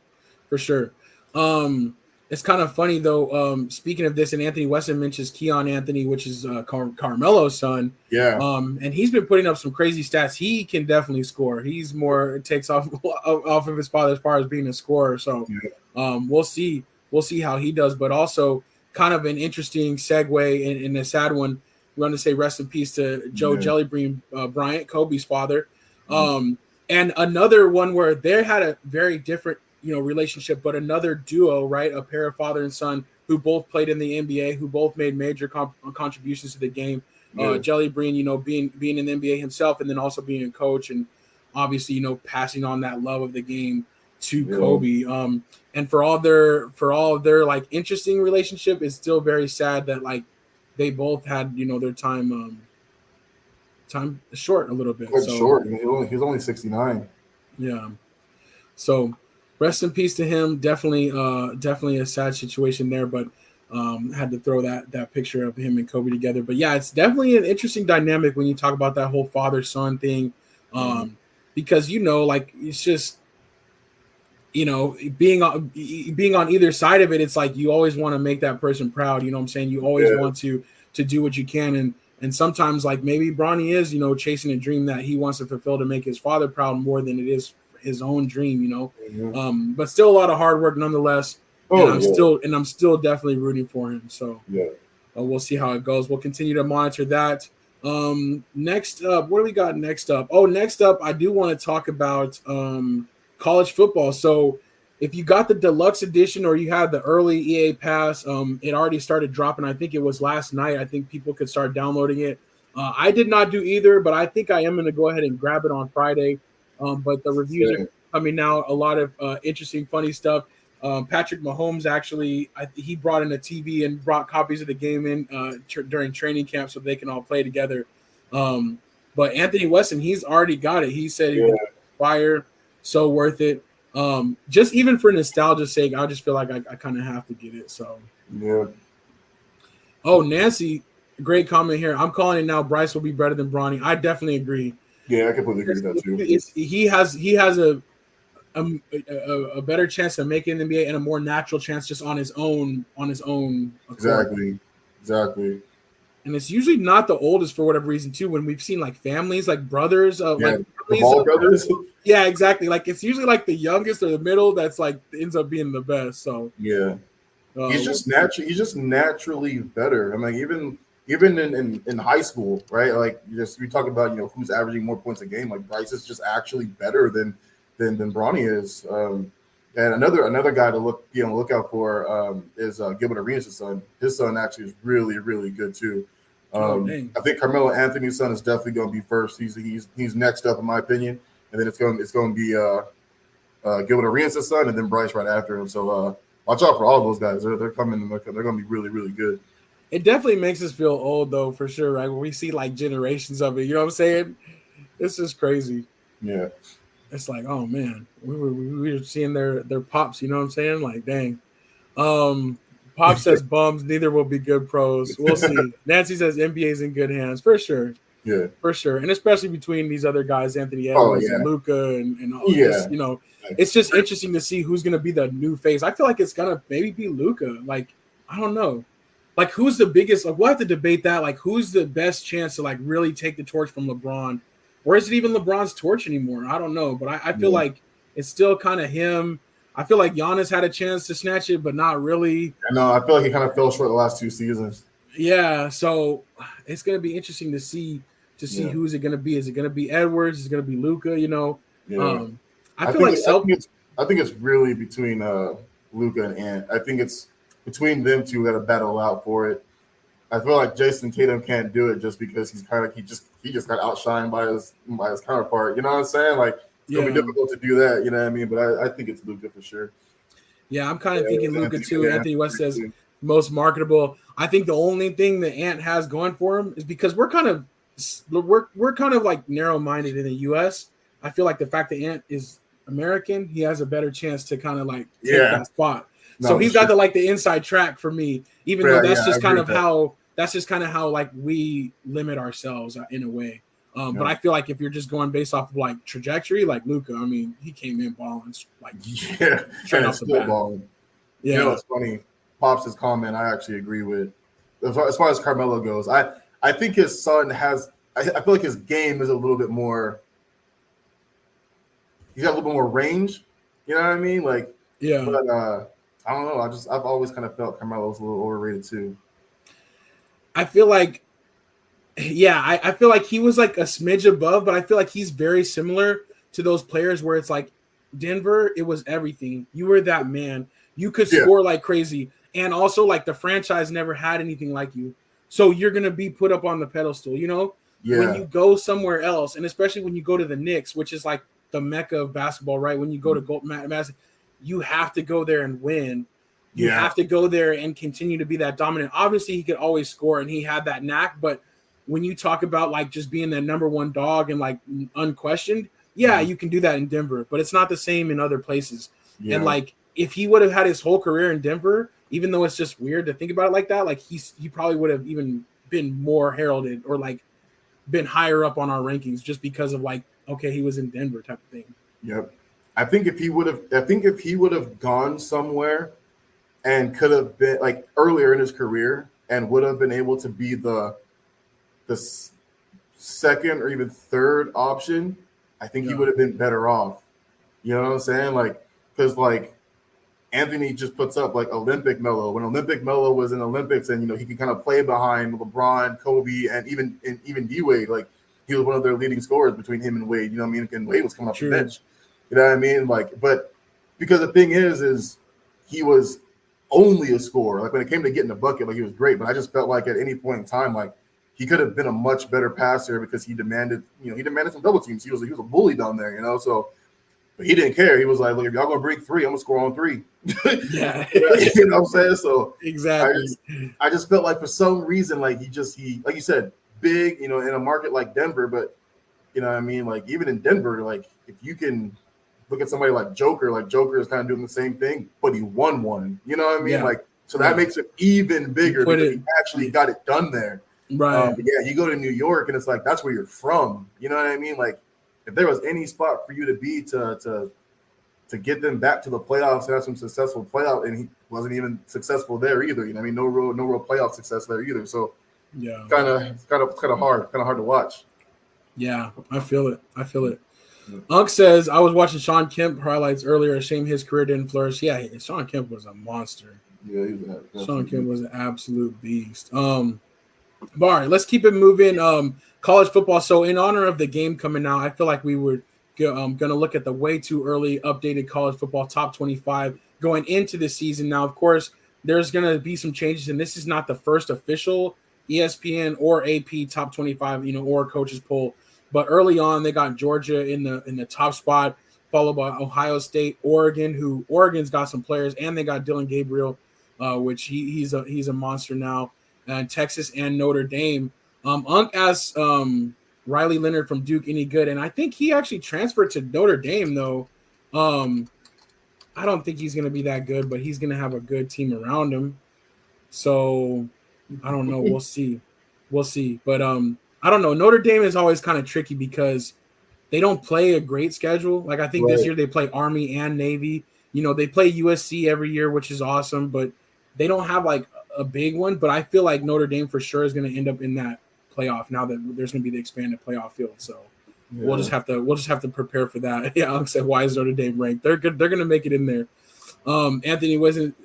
It's kind of funny though. Speaking of this, and Anthony Wesson mentions Keon Anthony, which is Carmelo's son. Yeah. And he's been putting up some crazy stats. He can definitely score. He's more takes off of his father as far as being a scorer. So we'll see how he does. But also kind of an interesting segue and a sad one. We want to say rest in peace to Joe Jellybean Bryant, Kobe's father. And another one where they had a very different, relationship, but another duo, right? A pair of father and son who both played in the NBA, who both made major contributions to the game. Jellybean, being in the NBA himself, and then also being a coach, and obviously, passing on that love of the game to Kobe. And for all of their like interesting relationship, it's still very sad that like they both had, you know, their time short a little bit. Quite short. He's only 69. Yeah. So rest in peace to him. Definitely a sad situation there, but had to throw that picture of him and Kobe together. But yeah, it's definitely an interesting dynamic when you talk about that whole father-son thing. Because, you know, like it's just, you know, being on either side of it, it's like you always want to make that person proud. You know what I'm saying? You always want to do what you can. And sometimes like maybe Bronny is, you know, chasing a dream that he wants to fulfill to make his father proud more than it is his own dream, you know. But still a lot of hard work nonetheless. I'm still definitely rooting for him. So we'll see how it goes. We'll continue to monitor that. Next up, what do we got next up? Oh, next up, I do want to talk about college football. So if you got the deluxe edition or you had the early EA pass, it already started dropping. I think it was last night. I think people could start downloading it. I did not do either, but I think I am going to go ahead and grab it on Friday. But the reviews are coming out. A lot of interesting, funny stuff. Patrick Mahomes actually, he brought in a TV and brought copies of the game in during training camp so they can all play together. But Anthony Weston, he's already got it. He said he was fire, so worth it. Just even for nostalgia's sake, I just feel like I kind of have to get it. So Oh, Nancy, great comment here. I'm calling it now. Bryce will be better than Bronny. I definitely agree. Yeah, I completely agree with that too. He has a better chance to make it in the NBA and a more natural chance just on his own. Exactly. And it's usually not the oldest for whatever reason too. When we've seen like families, like brothers, the Ball brothers. Yeah, exactly. Like it's usually like the youngest or the middle that's like ends up being the best. So he's just naturally better. I mean, even in high school, right? Like we talk about, you know, who's averaging more points a game. Like Bryce is just actually better than Bronny is. And another guy to be on the lookout for is Gilbert Arenas' son. His son actually is really, really good too. I think Carmelo Anthony's son is definitely going to be first. He's next up in my opinion, and then it's going to be Gilbert Arenas' son, and then Bryce right after him. So watch out for all of those guys. They're coming. They're going to be really, really good. It definitely makes us feel old though, for sure, right? When we see like generations of it, you know what I'm saying? This is crazy. Yeah. It's like, oh man, we were seeing their pops, you know what I'm saying? Like, dang. Pop says bums, neither will be good pros. We'll see. Nancy says NBA's in good hands, for sure. Yeah. For sure. And especially between these other guys, Anthony Edwards and Luka and all this, you know, it's just interesting to see who's gonna be the new face. I feel like it's gonna maybe be Luka. Like, I don't know. Like, who's the biggest? Like, we'll have to debate that. Like, who's the best chance to like really take the torch from LeBron? Or is it even LeBron's torch anymore? I don't know. But I feel like it's still kind of him. I feel like Giannis had a chance to snatch it, but not really. No, I feel like he kind of fell short the last 2 seasons. Yeah, so it's going to be interesting to see who's it going to be. Is it going to be Edwards? Is it going to be Luka? You know, I think it's really between Luka and Ant. I think it's between them two that are battle out for it. I feel like Jason Tatum can't do it just because he just got outshined by his counterpart. You know what I'm saying? Like it's gonna be difficult to do that. You know what I mean? But I think it's Luka for sure. Yeah, I'm kind of thinking Luka too. Anthony West says most marketable. I think the only thing that Ant has going for him is because we're kind of like narrow-minded in the U.S. I feel like the fact that Ant is American, he has a better chance to kind of like take that spot. So he's got the inside track for me, even though that's just kind of how like we limit ourselves in a way. But I feel like if you're just going based off of like trajectory, like Luka, I mean, he came in balling like straight off the bat. Balling. Yeah, you know, it's funny. Pops' comment, I actually agree with. As far as Carmelo goes, I think his son has. I feel like his game is a little bit more. He's got a little bit more range. You know what I mean? Like, But I don't know. I've always kind of felt Carmelo's a little overrated too. I feel like, I feel like he was like a smidge above, but I feel like he's very similar to those players where it's like Denver, it was everything. You were that man. You could score like crazy. And also like the franchise never had anything like you. So you're going to be put up on the pedestal, you know? Yeah. When you go somewhere else, and especially when you go to the Knicks, which is like the mecca of basketball, right? When you go to Madison, you have to go there and win. You have to go there and continue to be that dominant. Obviously, he could always score, and he had that knack. But when you talk about like just being the number one dog and like unquestioned, you can do that in Denver. But it's not the same in other places. Yeah. And like if he would have had his whole career in Denver, even though it's just weird to think about it like that, like he probably would have even been more heralded or like been higher up on our rankings just because of like, okay, he was in Denver type of thing. Yep. I think if he would have gone somewhere and could have been like earlier in his career and would have been able to be the second or even third option, I think he would have been better off. You know what I'm saying? Like, because like Anthony just puts up like Olympic Melo. When Olympic Melo was in Olympics and, he could kind of play behind LeBron, Kobe, and even D-Wade, like he was one of their leading scorers between him and Wade. You know what I mean? And Wade was coming off the bench. You know what I mean? Like, but because the thing is he was only a scorer. Like when it came to getting the bucket, like he was great. But I just felt like at any point in time, like he could have been a much better passer because he demanded some double teams. He was a bully down there, so but he didn't care. He was like, look, if y'all gonna bring three, I'm gonna score on three. Yeah. You know what I'm saying? So exactly. I just felt like for some reason, like he like you said, big, in a market like Denver, but you know what I mean? Like even in Denver, like if you can look at somebody like Joker is kind of doing the same thing, but he won one. You know what I mean? Yeah. Like so that makes it even bigger because he actually got it done there. Right. You go to New York and it's like that's where you're from. You know what I mean? Like if there was any spot for you to be to get them back to the playoffs and have some successful playoff, and he wasn't even successful there either. You know what I mean? No real playoff success there either. So kind of hard to watch. Yeah, I feel it. Unc says, I was watching Sean Kemp highlights earlier. Shame his career didn't flourish. Yeah, Sean Kemp was a monster. Yeah, Sean Kemp was an absolute beast. All right, let's keep it moving. College football. So in honor of the game coming out, I feel like we were going to look at the way too early updated college football top 25 going into the season. Now, of course, there's going to be some changes, and this is not the first official ESPN or AP top 25, or coaches poll. But early on, they got Georgia in the top spot, followed by Ohio State, Oregon's got some players, and they got Dylan Gabriel, which he's a monster now, and Texas and Notre Dame. Unc asked Riley Leonard from Duke any good, and I think he actually transferred to Notre Dame though. I don't think he's going to be that good, but he's going to have a good team around him. So I don't know. We'll see. But I don't know. Notre Dame is always kind of tricky because they don't play a great schedule. Like I think this year they play Army and Navy. They play USC every year, which is awesome, but they don't have like a big one. But I feel like Notre Dame for sure is going to end up in that playoff now that there's going to be the expanded playoff field. So we'll just have to prepare for that. Yeah, Alex said, why is Notre Dame ranked? They're good. They're going to make it in there. Anthony wasn't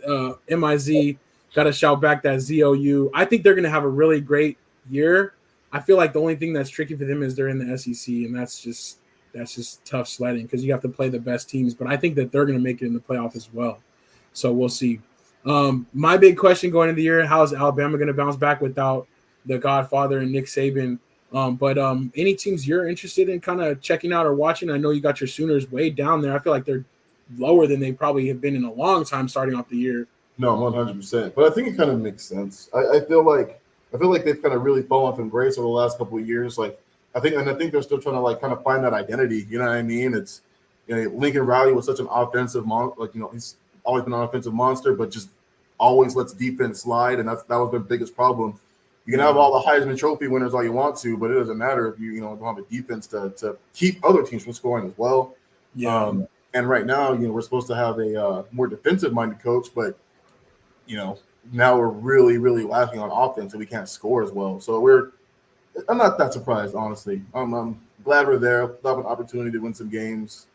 MIZ. Got to shout back that ZOU. I think they're going to have a really great year. I feel like the only thing that's tricky for them is they're in the SEC, and that's just tough sledding because you have to play the best teams. But I think that they're going to make it in the playoff as well. So we'll see. My big question going into the year: how is Alabama going to bounce back without the Godfather and Nick Saban? But any teams you're interested in kind of checking out or watching? I know you got your Sooners way down there. I feel like they're lower than they probably have been in a long time starting off the year. No, 100%. But I think it kind of makes sense. I feel like they've kind of really fallen off in grace over the last couple of years. Like I think they're still trying to like kind of find that identity. You know what I mean? It's Lincoln Riley was such an offensive he's always been an offensive monster, but just always lets defense slide, and that was their biggest problem. You can have all the Heisman Trophy winners all you want to, but it doesn't matter if you don't have a defense to keep other teams from scoring as well. Yeah. And right now, we're supposed to have a more defensive-minded coach, but now we're really, really lacking on offense, and we can't score as well. So I'm not that surprised, honestly. I'm glad we're there. We'll have an opportunity to win some games.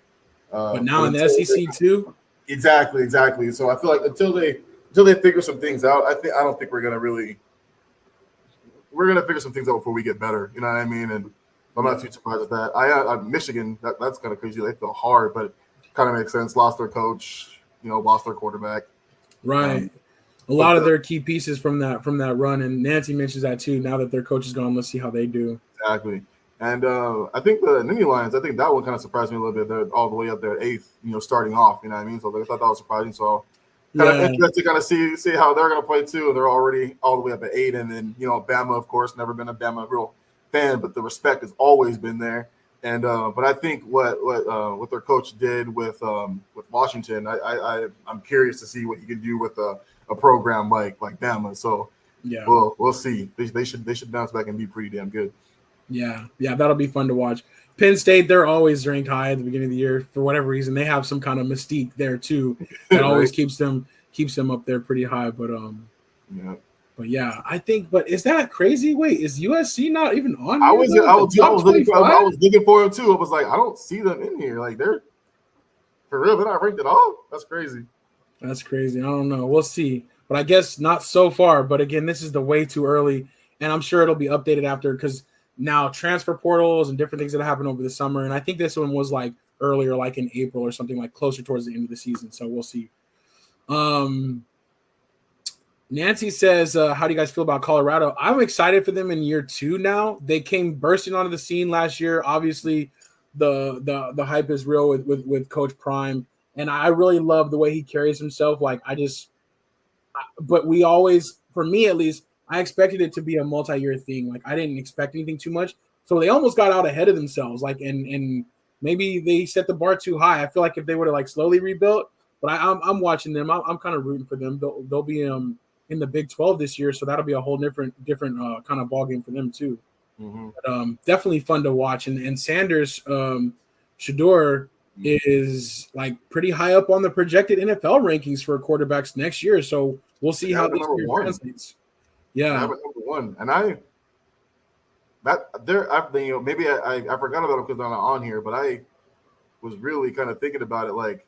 But now in the SEC too. Exactly. So I feel like until they figure some things out, I don't think we're gonna figure some things out before we get better. You know what I mean? And I'm not too surprised at that. Michigan, that's kind of crazy. They feel hard, but it kind of makes sense. Lost their coach, lost their quarterback. Right. A lot of their key pieces from that run, and Nancy mentions that too. Now that their coach is gone, let's see how they do. Exactly. And I think the Nittany Lions, I think that one kind of surprised me a little bit. They're all the way up there at 8th, starting off. You know what I mean? So I thought that was surprising. So kind of interested to kind of see how they're going to play too. They're already all the way up at 8, and then Bama, of course, never been a Bama real fan, but the respect has always been there. And but I think what their coach did with Washington, I'm curious to see what he can do with a program like Bama. So yeah, we'll see. They should bounce back and be pretty damn good. Yeah, that'll be fun to watch. Penn State, they're always ranked high at the beginning of the year for whatever reason. They have some kind of mystique there too that always keeps them up there pretty high. But But yeah, I think. But is that crazy? Wait, is USC not even on? I was looking for them too. I was like, I don't see them in here. Like they're for real. They're not ranked at all. That's crazy. That's crazy. I don't know. We'll see. But I guess not so far. But again, this is the way too early, and I'm sure it'll be updated after because now transfer portals and different things that happen over the summer. And I think this one was like earlier, like in April or something, like closer towards the end of the season. So we'll see. Nancy says, how do you guys feel about Colorado? I'm excited for them in year 2 now. They came bursting onto the scene last year. Obviously, the hype is real with Coach Prime. And I really love the way he carries himself. But we always, for me at least, I expected it to be a multi-year thing. Like I didn't expect anything too much. So they almost got out ahead of themselves. And maybe they set the bar too high. I feel like if they would have slowly rebuilt, but I'm watching them. I'm kind of rooting for them. They'll be in the Big 12 this year, so that'll be a whole different kind of ball game for them too. Mm-hmm. But, definitely fun to watch. And Sanders, Shedeur is pretty high up on the projected NFL rankings for quarterbacks next year. So we'll see how this year translates. Yeah, I have a number 1, and maybe I forgot about them because they're not on here, but I was really kind of thinking about it.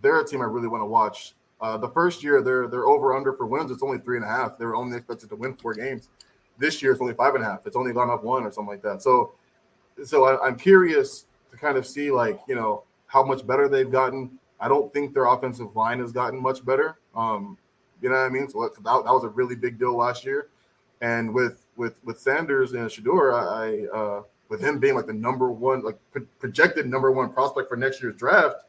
They're a team I really want to watch. The first year, their over under for wins, it's only 3.5. They were only expected to win 4 games. This year, it's only 5.5. It's only gone up 1 or something like that. So I'm curious to kind of see how much better they've gotten. I don't think their offensive line has gotten much better. You know what I mean? So that was a really big deal last year. And with Sanders and Shedeur, with him being the number 1, projected number 1 prospect for next year's draft,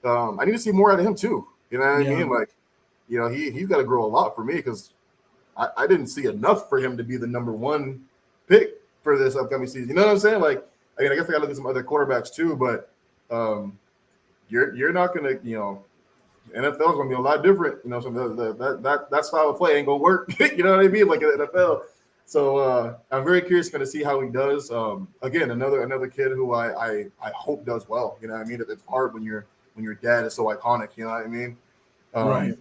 I need to see more out of him too. You know what I mean? He's got to grow a lot for me because I didn't see enough for him to be the number 1 pick for this upcoming season. You know what I'm saying? I guess I got to look at some other quarterbacks too, but you're not going to, NFL is going to be a lot different. So that style of play ain't going to work. You know what I mean? Like in the NFL. So I'm very curious to see how he does. Again, another kid who I hope does well. You know what I mean? It's hard when your dad is so iconic. You know what I mean? Right.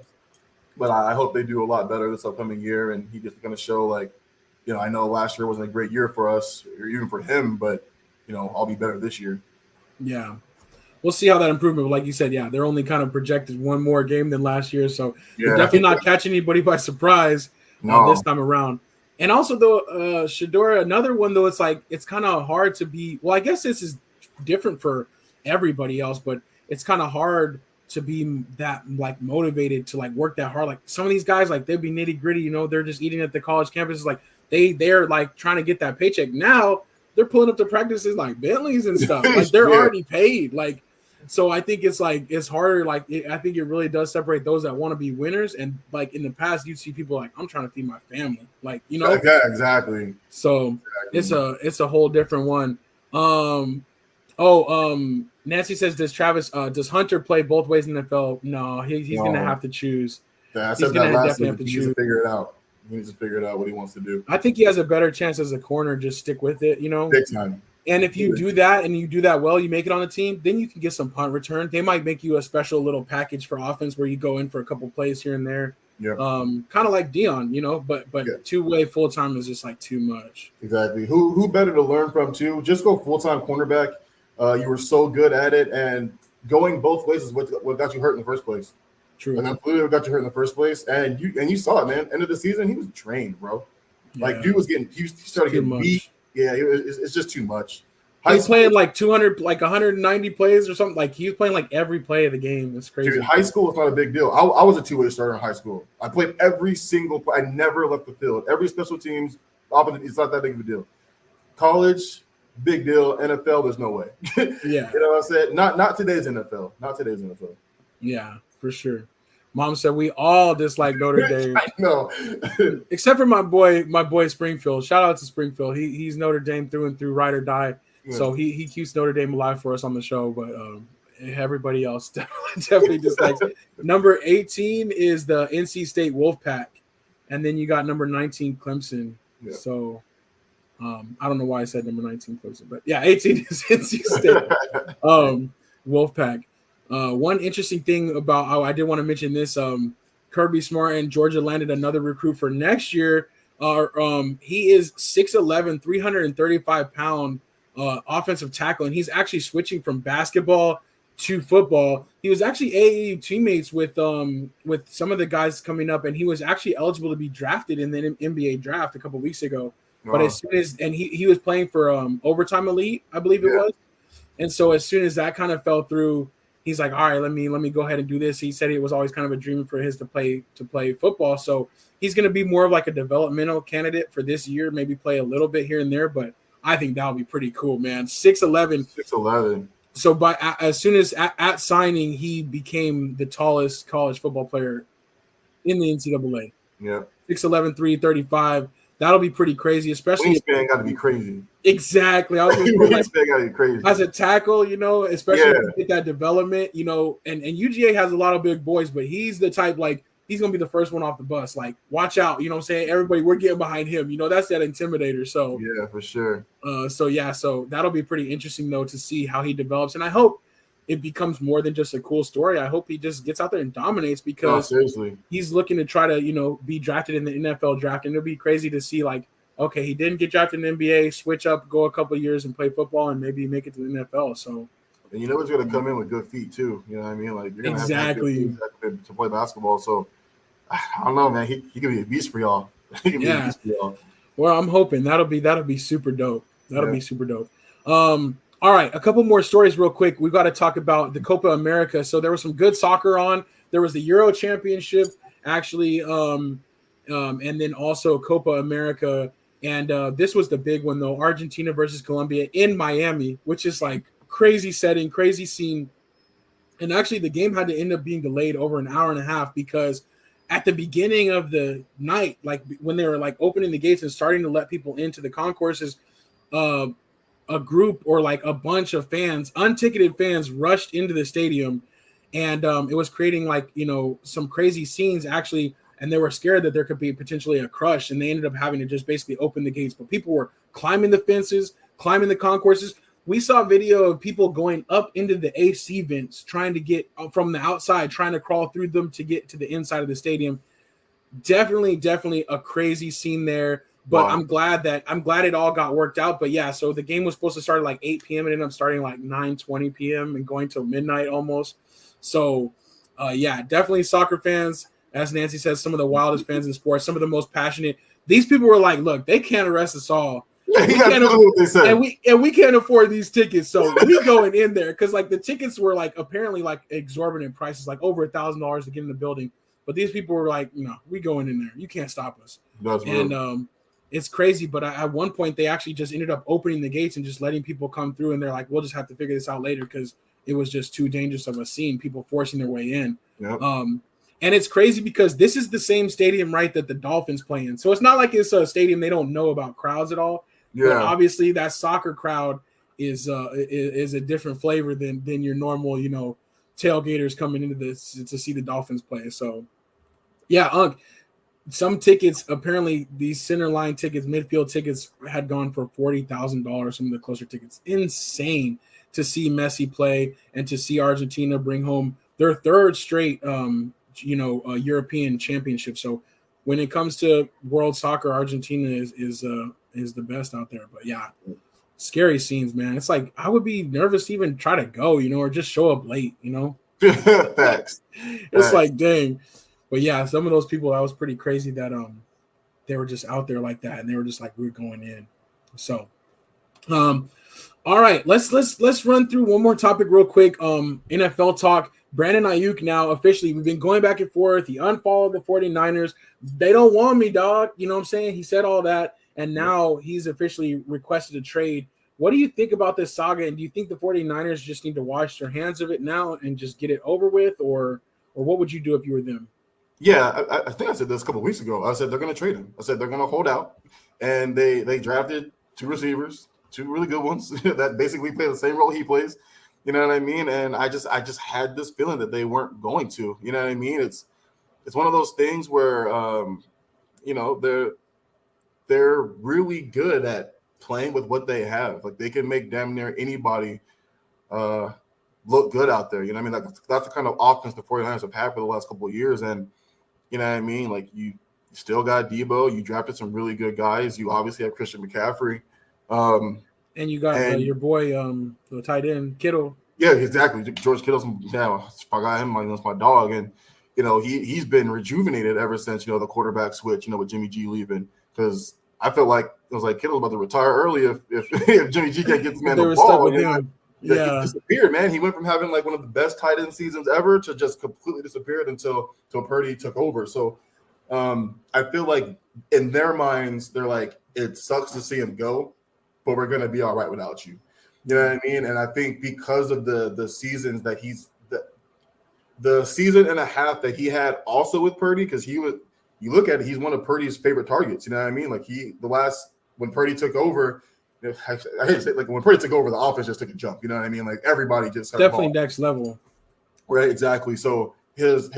But I hope they do a lot better this upcoming year, and he gets going to show I know last year wasn't a great year for us or even for him, but I'll be better this year. Yeah. We'll see how that improvement. But like you said, they're only kind of projected 1 more game than last year, so they're definitely not catching anybody by surprise this time around. And also, though, Shedeur, another one though, it's kind of hard to be. Well, I guess this is different for everybody else, but it's kind of hard to be that motivated to work that hard. Some of these guys, they'd be nitty gritty. They're just eating at the college campuses. They're trying to get that paycheck. Now they're pulling up to practices Bentleys and stuff. They're already paid. So I think it's harder. I think it really does separate those that want to be winners. And in the past, you'd see people I'm trying to feed my family. Yeah, exactly. So it's a whole different one. Nancy says, does Hunter play both ways in the NFL? No, he's going to have to choose. Yeah, I said that last week. He needs to figure it out. He needs to figure it out what he wants to do. I think he has a better chance as a corner. Just stick with it, Big time. And if you do that and you do that well, you make it on a team, then you can get some punt return. They might make you a special little package for offense where you go in for a couple plays here and there. Yeah. Kind of like Dion, but 2-way full-time is just too much. Exactly. Who better to learn from too? Just go full-time cornerback. You were so good at it, and going both ways is what got you hurt in the first place. True. And that's literally what got you hurt in the first place. And you saw it, man. End of the season, he was drained, bro. Yeah. Dude was he started getting beat. Yeah, it's just too much. He's playing 200, 190 plays or something. He was playing every play of the game. It's crazy. Dude, high school was not a big deal. I was a 2-way starter in high school. I played every single play. I never left the field. Every special teams, it's not that big of a deal. College, big deal. NFL, there's no way. Yeah. You know what I'm saying? Not today's NFL. Not today's NFL. Yeah, for sure. Mom said we all dislike Notre Dame. I know. Except for my boy Springfield. Shout out to Springfield. He's Notre Dame through and through, ride or die. Yeah. So he keeps Notre Dame alive for us on the show, but everybody else definitely dislikes it. Number 18 is the NC State Wolfpack, and then you got number 19 Clemson. Yeah. So I don't know why I said number 19 Clemson, but yeah, 18 is NC State Wolfpack. One interesting thing about I did want to mention this. Kirby Smart and Georgia landed another recruit for next year. He is 6'11", 335-pound offensive tackle, and he's actually switching from basketball to football. He was actually AAU teammates with some of the guys coming up, and he was actually eligible to be drafted in the NBA draft a couple weeks ago. But as soon as he was playing for Overtime Elite, I believe it was, and so as soon as that kind of fell through, he's like, all right, let me go ahead and do this. He said it was always kind of a dream for his to play football. So he's going to be more of like a developmental candidate for this year, maybe play a little bit here and there. But I think that would be pretty cool, man. 6'11". 6'11". So as soon as at signing, he became the tallest college football player in the NCAA. Yeah. 6'11", 335. That'll be pretty crazy, especially wingspan got to be crazy. Exactly. I was wingspan got to be crazy as a tackle, especially if you get that development, and UGA has a lot of big boys, but he's the type he's gonna be the first one off the bus. Like, watch out, you know what I'm saying? Everybody, we're getting behind him. That's that intimidator. So yeah, for sure. So that'll be pretty interesting though to see how he develops, and I hope it becomes more than just a cool story. I hope he just gets out there and dominates because he's looking to try to, be drafted in the NFL draft. And it'll be crazy to see okay, he didn't get drafted in the NBA, switch up, go a couple of years and play football and maybe make it to the NFL. So, and he's going to come in with good feet too. You know what I mean? Like, you're going to have to play basketball. So I don't know, man. He could be a beast for y'all. Well, I'm hoping that'll be super dope. That'll be super dope. All right, a couple more stories real quick. We've got to talk about the Copa America. So there was some good soccer on. There was the Euro Championship, actually, and then also Copa America. And this was the big one, though, Argentina versus Colombia in Miami, which is crazy setting, crazy scene. And actually, the game had to end up being delayed over an hour and a half because at the beginning of the night, when they were opening the gates and starting to let people into the concourses, a group or a bunch of fans, unticketed fans, rushed into the stadium, and it was creating some crazy scenes actually, and they were scared that there could be potentially a crush, and they ended up having to just basically open the gates. But people were climbing the fences, climbing the concourses. We saw video of people going up into the AC vents, trying to get from the outside, trying to crawl through them to get to the inside of the stadium. Definitely a crazy scene there. But wow. I'm glad it all got worked out. But yeah, so the game was supposed to start at 8 p.m. and ended up starting 9:20 p.m. and going till midnight almost. So yeah, definitely soccer fans, as Nancy says, some of the wildest fans in sports, some of the most passionate. These people were like, look, they can't arrest us all. Yeah, you gotta do what they said. And we can't afford these tickets, so we going in there because the tickets were apparently exorbitant prices, over $1,000 to get in the building. But these people were like, no, we going in there. You can't stop us. It's crazy, but at one point they actually just ended up opening the gates and just letting people come through, and they're like, we'll just have to figure this out later because it was just too dangerous of a scene, people forcing their way in. Yep. And it's crazy because this is the same stadium, right, that the Dolphins play in. So it's not like it's a stadium they don't know about crowds at all. Yeah. But obviously that soccer crowd is a different flavor than your normal, tailgaters coming into this to see the Dolphins play. So yeah, some tickets, apparently these center line tickets, midfield tickets had gone for $40,000, some of the closer tickets. Insane to see Messi play and to see Argentina bring home their third straight, European championship. So when it comes to world soccer, Argentina is the best out there. But yeah, scary scenes, man. It's I would be nervous to even try to go, or just show up late, Facts. It's dang. But yeah, some of those people, that was pretty crazy that they were just out there like that, and they were just we're going in. So, all right, let's run through one more topic real quick. NFL talk. Brandon Ayuk now officially, we've been going back and forth. He unfollowed the 49ers. They don't want me, dog. You know what I'm saying? He said all that, and now he's officially requested a trade What do you think about this saga? And do you think the 49ers just need to wash their hands of it now and just get it over with? Or what would you do if you were them? Yeah, I think I said this a couple of weeks ago. I said they're going to trade him. I said they're going to hold out, and they drafted 2 receivers, 2 really good ones that basically play the same role he plays. You know what I mean? And I just had this feeling that they weren't going to. You know what I mean? It's one of those things where they're really good at playing with what they have. Like they can make damn near anybody look good out there. You know what I mean? That's the kind of offense the 49ers have had for the last couple of years. And you know what I mean? Like you still got Debo. You drafted some really good guys. You obviously have Christian McCaffrey. And you got your boy, the tight end, Kittle. Yeah, exactly. George Kittle's, I got him. That's my dog. And, he's been rejuvenated ever since, the quarterback switch, with Jimmy G leaving. Because I felt like it was like Kittle's about to retire early if Jimmy G can't get this man the ball. He disappeared, man. He went from having like one of the best tight end seasons ever to just completely disappeared until Purdy took over. So I feel like in their minds, they're like, it sucks to see him go, but we're going to be all right without you. You know what I mean? And I think because of the seasons that the season and a half that he had also with Purdy, because you look at it, he's one of Purdy's favorite targets. You know what I mean? Like when Purdy took over, I hate to say, like when Purdy took over, the offense just took a jump. You know what I mean? Like everybody just definitely next level. Right, exactly. So his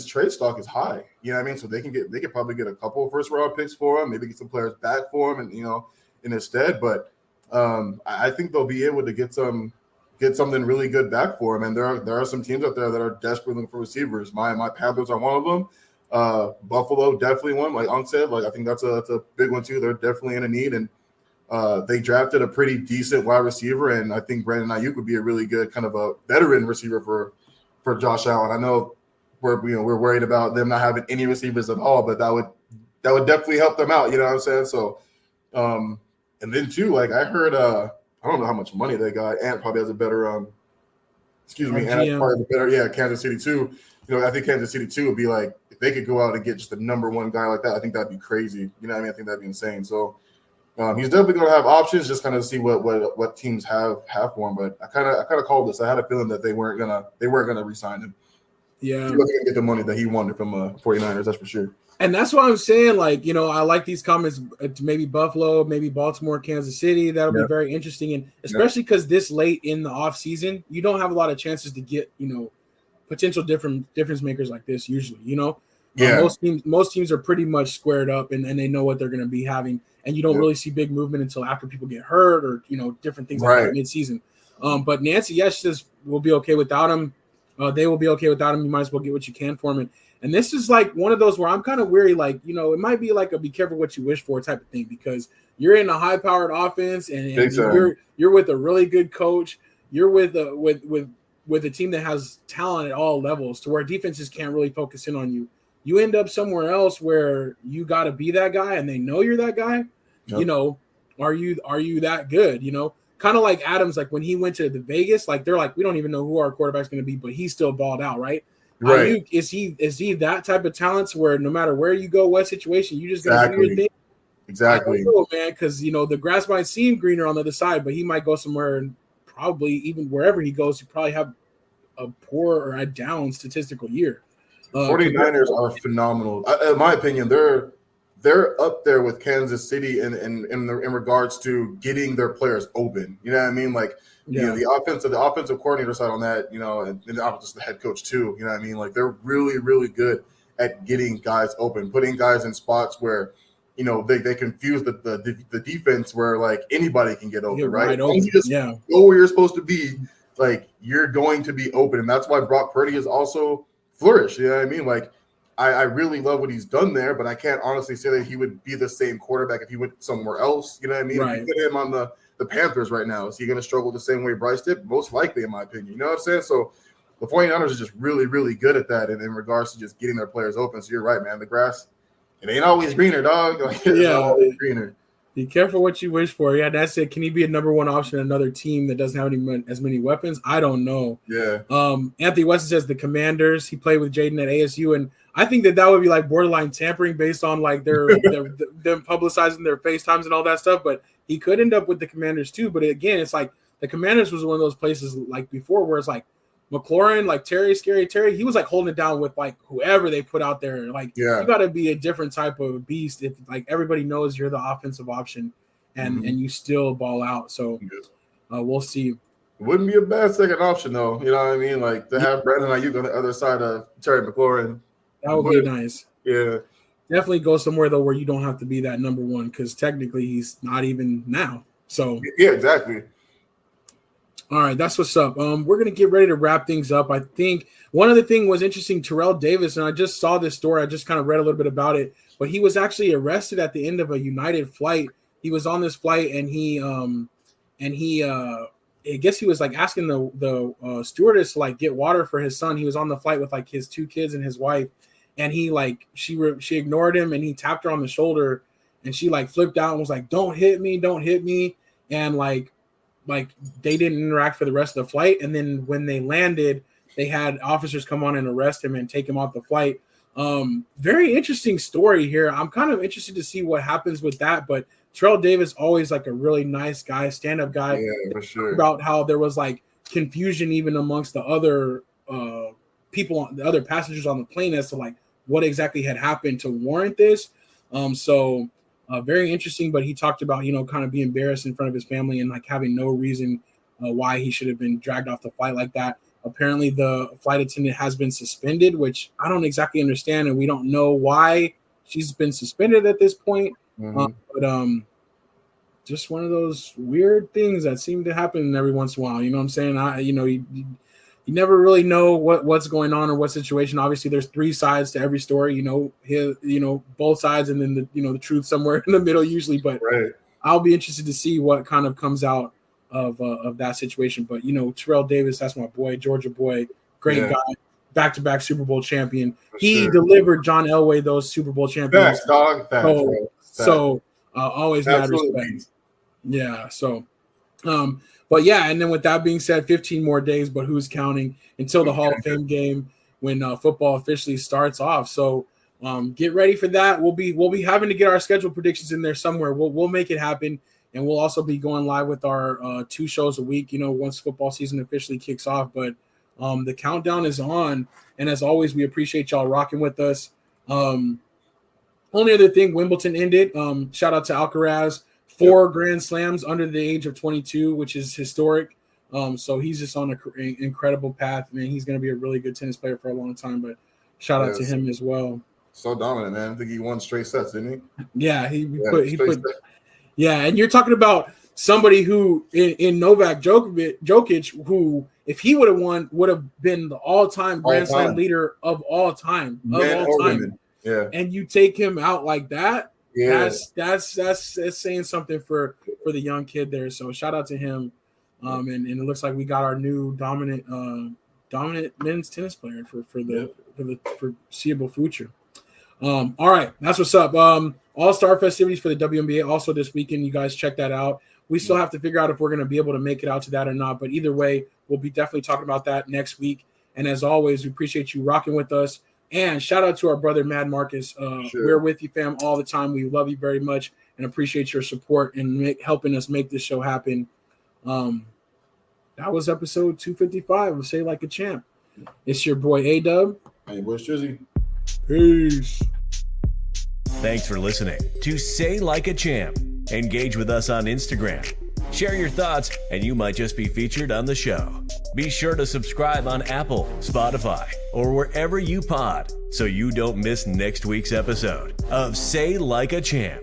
trade stock is high. You know what I mean? So they could probably get a couple of first round picks for him, maybe get some players back for him, and in his stead. But I think they'll be able to get something really good back for him. And there are some teams out there that are desperately looking for receivers. My Panthers are one of them. Buffalo definitely one. Like Unc said, like I think that's a big one too. They're definitely in a need, and they drafted a pretty decent wide receiver, and I think Brandon Ayuk would be a really good kind of a veteran receiver for Josh Allen. I know we're worried about them not having any receivers at all, but that would definitely help them out. You know what I'm saying? So, and then too, like I heard, I don't know how much money they got. Ant probably has a better, Ant probably has a better, Kansas City too. I think Kansas City too would be like if they could go out and get just the number one guy like that. I think that'd be crazy. You know what I mean? I think that'd be insane. So. He's definitely going to have options, just kind of see what teams have for him. But I kind of called this. I had a feeling that they weren't gonna re-sign him. Yeah, he wasn't going to get the money that he wanted from 49ers. That's for sure. And that's what I'm saying. Like I like these comments to maybe Buffalo, maybe Baltimore, Kansas City. That'll be very interesting, and especially because this late in the off season, you don't have a lot of chances to get potential difference makers like this. Usually, most teams are pretty much squared up, and they know what they're going to be having. And you don't really see big movement until after people get hurt or, different things like that mid-season. But Nancy, she says we'll be okay without him. They will be okay without him. You might as well get what you can for him. And this is like one of those where I'm kind of weary, like, it might be like a be careful what you wish for type of thing because you're in a high-powered offense and you're with a really good coach. You're with a team that has talent at all levels to where defenses can't really focus in on you. You end up somewhere else where you got to be that guy and they know you're that guy. Yep. Are you that good? Kind of like Adams, like when he went to the Vegas, like they're like, we don't even know who our quarterback's going to be, but he still balled out, right? Right. Is he that type of talent where no matter where you go, what situation, you just got to do your thing? Exactly. I don't know, man, because the grass might seem greener on the other side, but he might go somewhere and probably even wherever he goes, he probably have a poor or a down statistical year. 49ers are phenomenal. In my opinion, they're up there with Kansas City in regards to getting their players open. You know what I mean? Like, the offensive coordinator side on that, and obviously the head coach too. You know what I mean? Like they're really, really good at getting guys open, putting guys in spots where, they confuse the defense where like anybody can get open, right? You just go where you're supposed to be, like you're going to be open, and that's why Brock Purdy is also flourish. You know what I mean? Like, I really love what he's done there, but I can't honestly say that he would be the same quarterback if he went somewhere else. You know what I mean? Right. If you put him on the Panthers right now, is he going to struggle the same way Bryce did? Most likely, in my opinion. You know what I'm saying? So the 49ers are just really, really good at that, and in regards to just getting their players open. So you're right, man. The grass, it ain't always greener, dog. Like, it's not always greener. Be careful what you wish for. Yeah, that's it. Can he be a number one option in another team that doesn't have as many weapons? I don't know. Yeah. Anthony Weston says the Commanders. He played with Jaden at ASU, and I think that would be like borderline tampering based on like them publicizing their FaceTimes and all that stuff. But he could end up with the Commanders too. But again, it's like the Commanders was one of those places like before where it's like McLaurin, like Scary Terry, he was like holding it down with like whoever they put out there. Like you got to be a different type of beast if like everybody knows you're the offensive option and you still ball out. So we'll see. Wouldn't be a bad second option though. You know what I mean? Like to have Brandon Ayuk on the other side of Terry McLaurin. That would be nice. Yeah. Definitely go somewhere though where you don't have to be that number one because technically he's not even now. So yeah, exactly. All right, that's what's up. We're gonna get ready to wrap things up. I think one other thing was interesting. Terrell Davis, and I just saw this story. I just kind of read a little bit about it, but he was actually arrested at the end of a United flight. He was on this flight, and he I guess he was like asking the stewardess to like get water for his son. He was on the flight with like his 2 kids and his wife, and he like she ignored him, and he tapped her on the shoulder, and she like flipped out and was like, don't hit me," and like they didn't interact for the rest of the flight. And then when they landed, they had officers come on and arrest him and take him off the flight. Very interesting story here. I'm kind of interested to see what happens with that, but Terrell Davis always like a really nice guy, stand-up guy. Yeah, for sure. About how there was like confusion even amongst the other people, the other passengers on the plane as to like what exactly had happened to warrant this. Very interesting, but he talked about, kind of being embarrassed in front of his family and like having no reason why he should have been dragged off the flight like that. Apparently the flight attendant has been suspended, which I don't exactly understand. And we don't know why she's been suspended at this point. But just one of those weird things that seem to happen every once in a while. You know what I'm saying? You never really know what's going on or what situation. Obviously, there's 3 sides to every story. Both sides, and then the truth somewhere in the middle usually. But I'll be interested to see what kind of comes out of that situation. But Terrell Davis, that's my boy, Georgia boy, great guy, back-to-back Super Bowl champion. He delivered John Elway those Super Bowl champions. Facts, dog. Facts, so always mad respect. Yeah. So. But yeah, and then with that being said, 15 more days, but who's counting until the Hall of Fame game when football officially starts off. So get ready for that. We'll be having to get our schedule predictions in there somewhere. We'll make it happen, and we'll also be going live with our 2 shows a week. Once football season officially kicks off. But the countdown is on, and as always, we appreciate y'all rocking with us. Only other thing, Wimbledon ended. Shout out to Alcaraz. 4 Grand Slams under the age of 22, which is historic. So he's just on an incredible path, man. He's going to be a really good tennis player for a long time, but shout out to him as well. So dominant, man. I think he won straight sets, didn't he? Yeah, yeah, and you're talking about somebody who in Novak Djokovic, who if he would have won, would have been the all-time Grand Slam leader of all time. Yeah. And you take him out like that. Yeah, that's saying something for the young kid there. So shout out to him. And it looks like we got our new dominant men's tennis player for the foreseeable future. All right, that's what's up. All-Star festivities for the WNBA also this weekend. You guys check that out. We still have to figure out if we're going to be able to make it out to that or not. But either way, we'll be definitely talking about that next week. And as always, we appreciate you rocking with us. And shout out to our brother, Mad Marcus. We're with you, fam, all the time. We love you very much and appreciate your support and helping us make this show happen. That was episode 255 of Say Like a Champ. It's your boy, A-Dub. Hey, boy, Strizzy. Peace. Thanks for listening to Say Like a Champ. Engage with us on Instagram. Share your thoughts, and you might just be featured on the show. Be sure to subscribe on Apple, Spotify, or wherever you pod so you don't miss next week's episode of Say Like a Champ.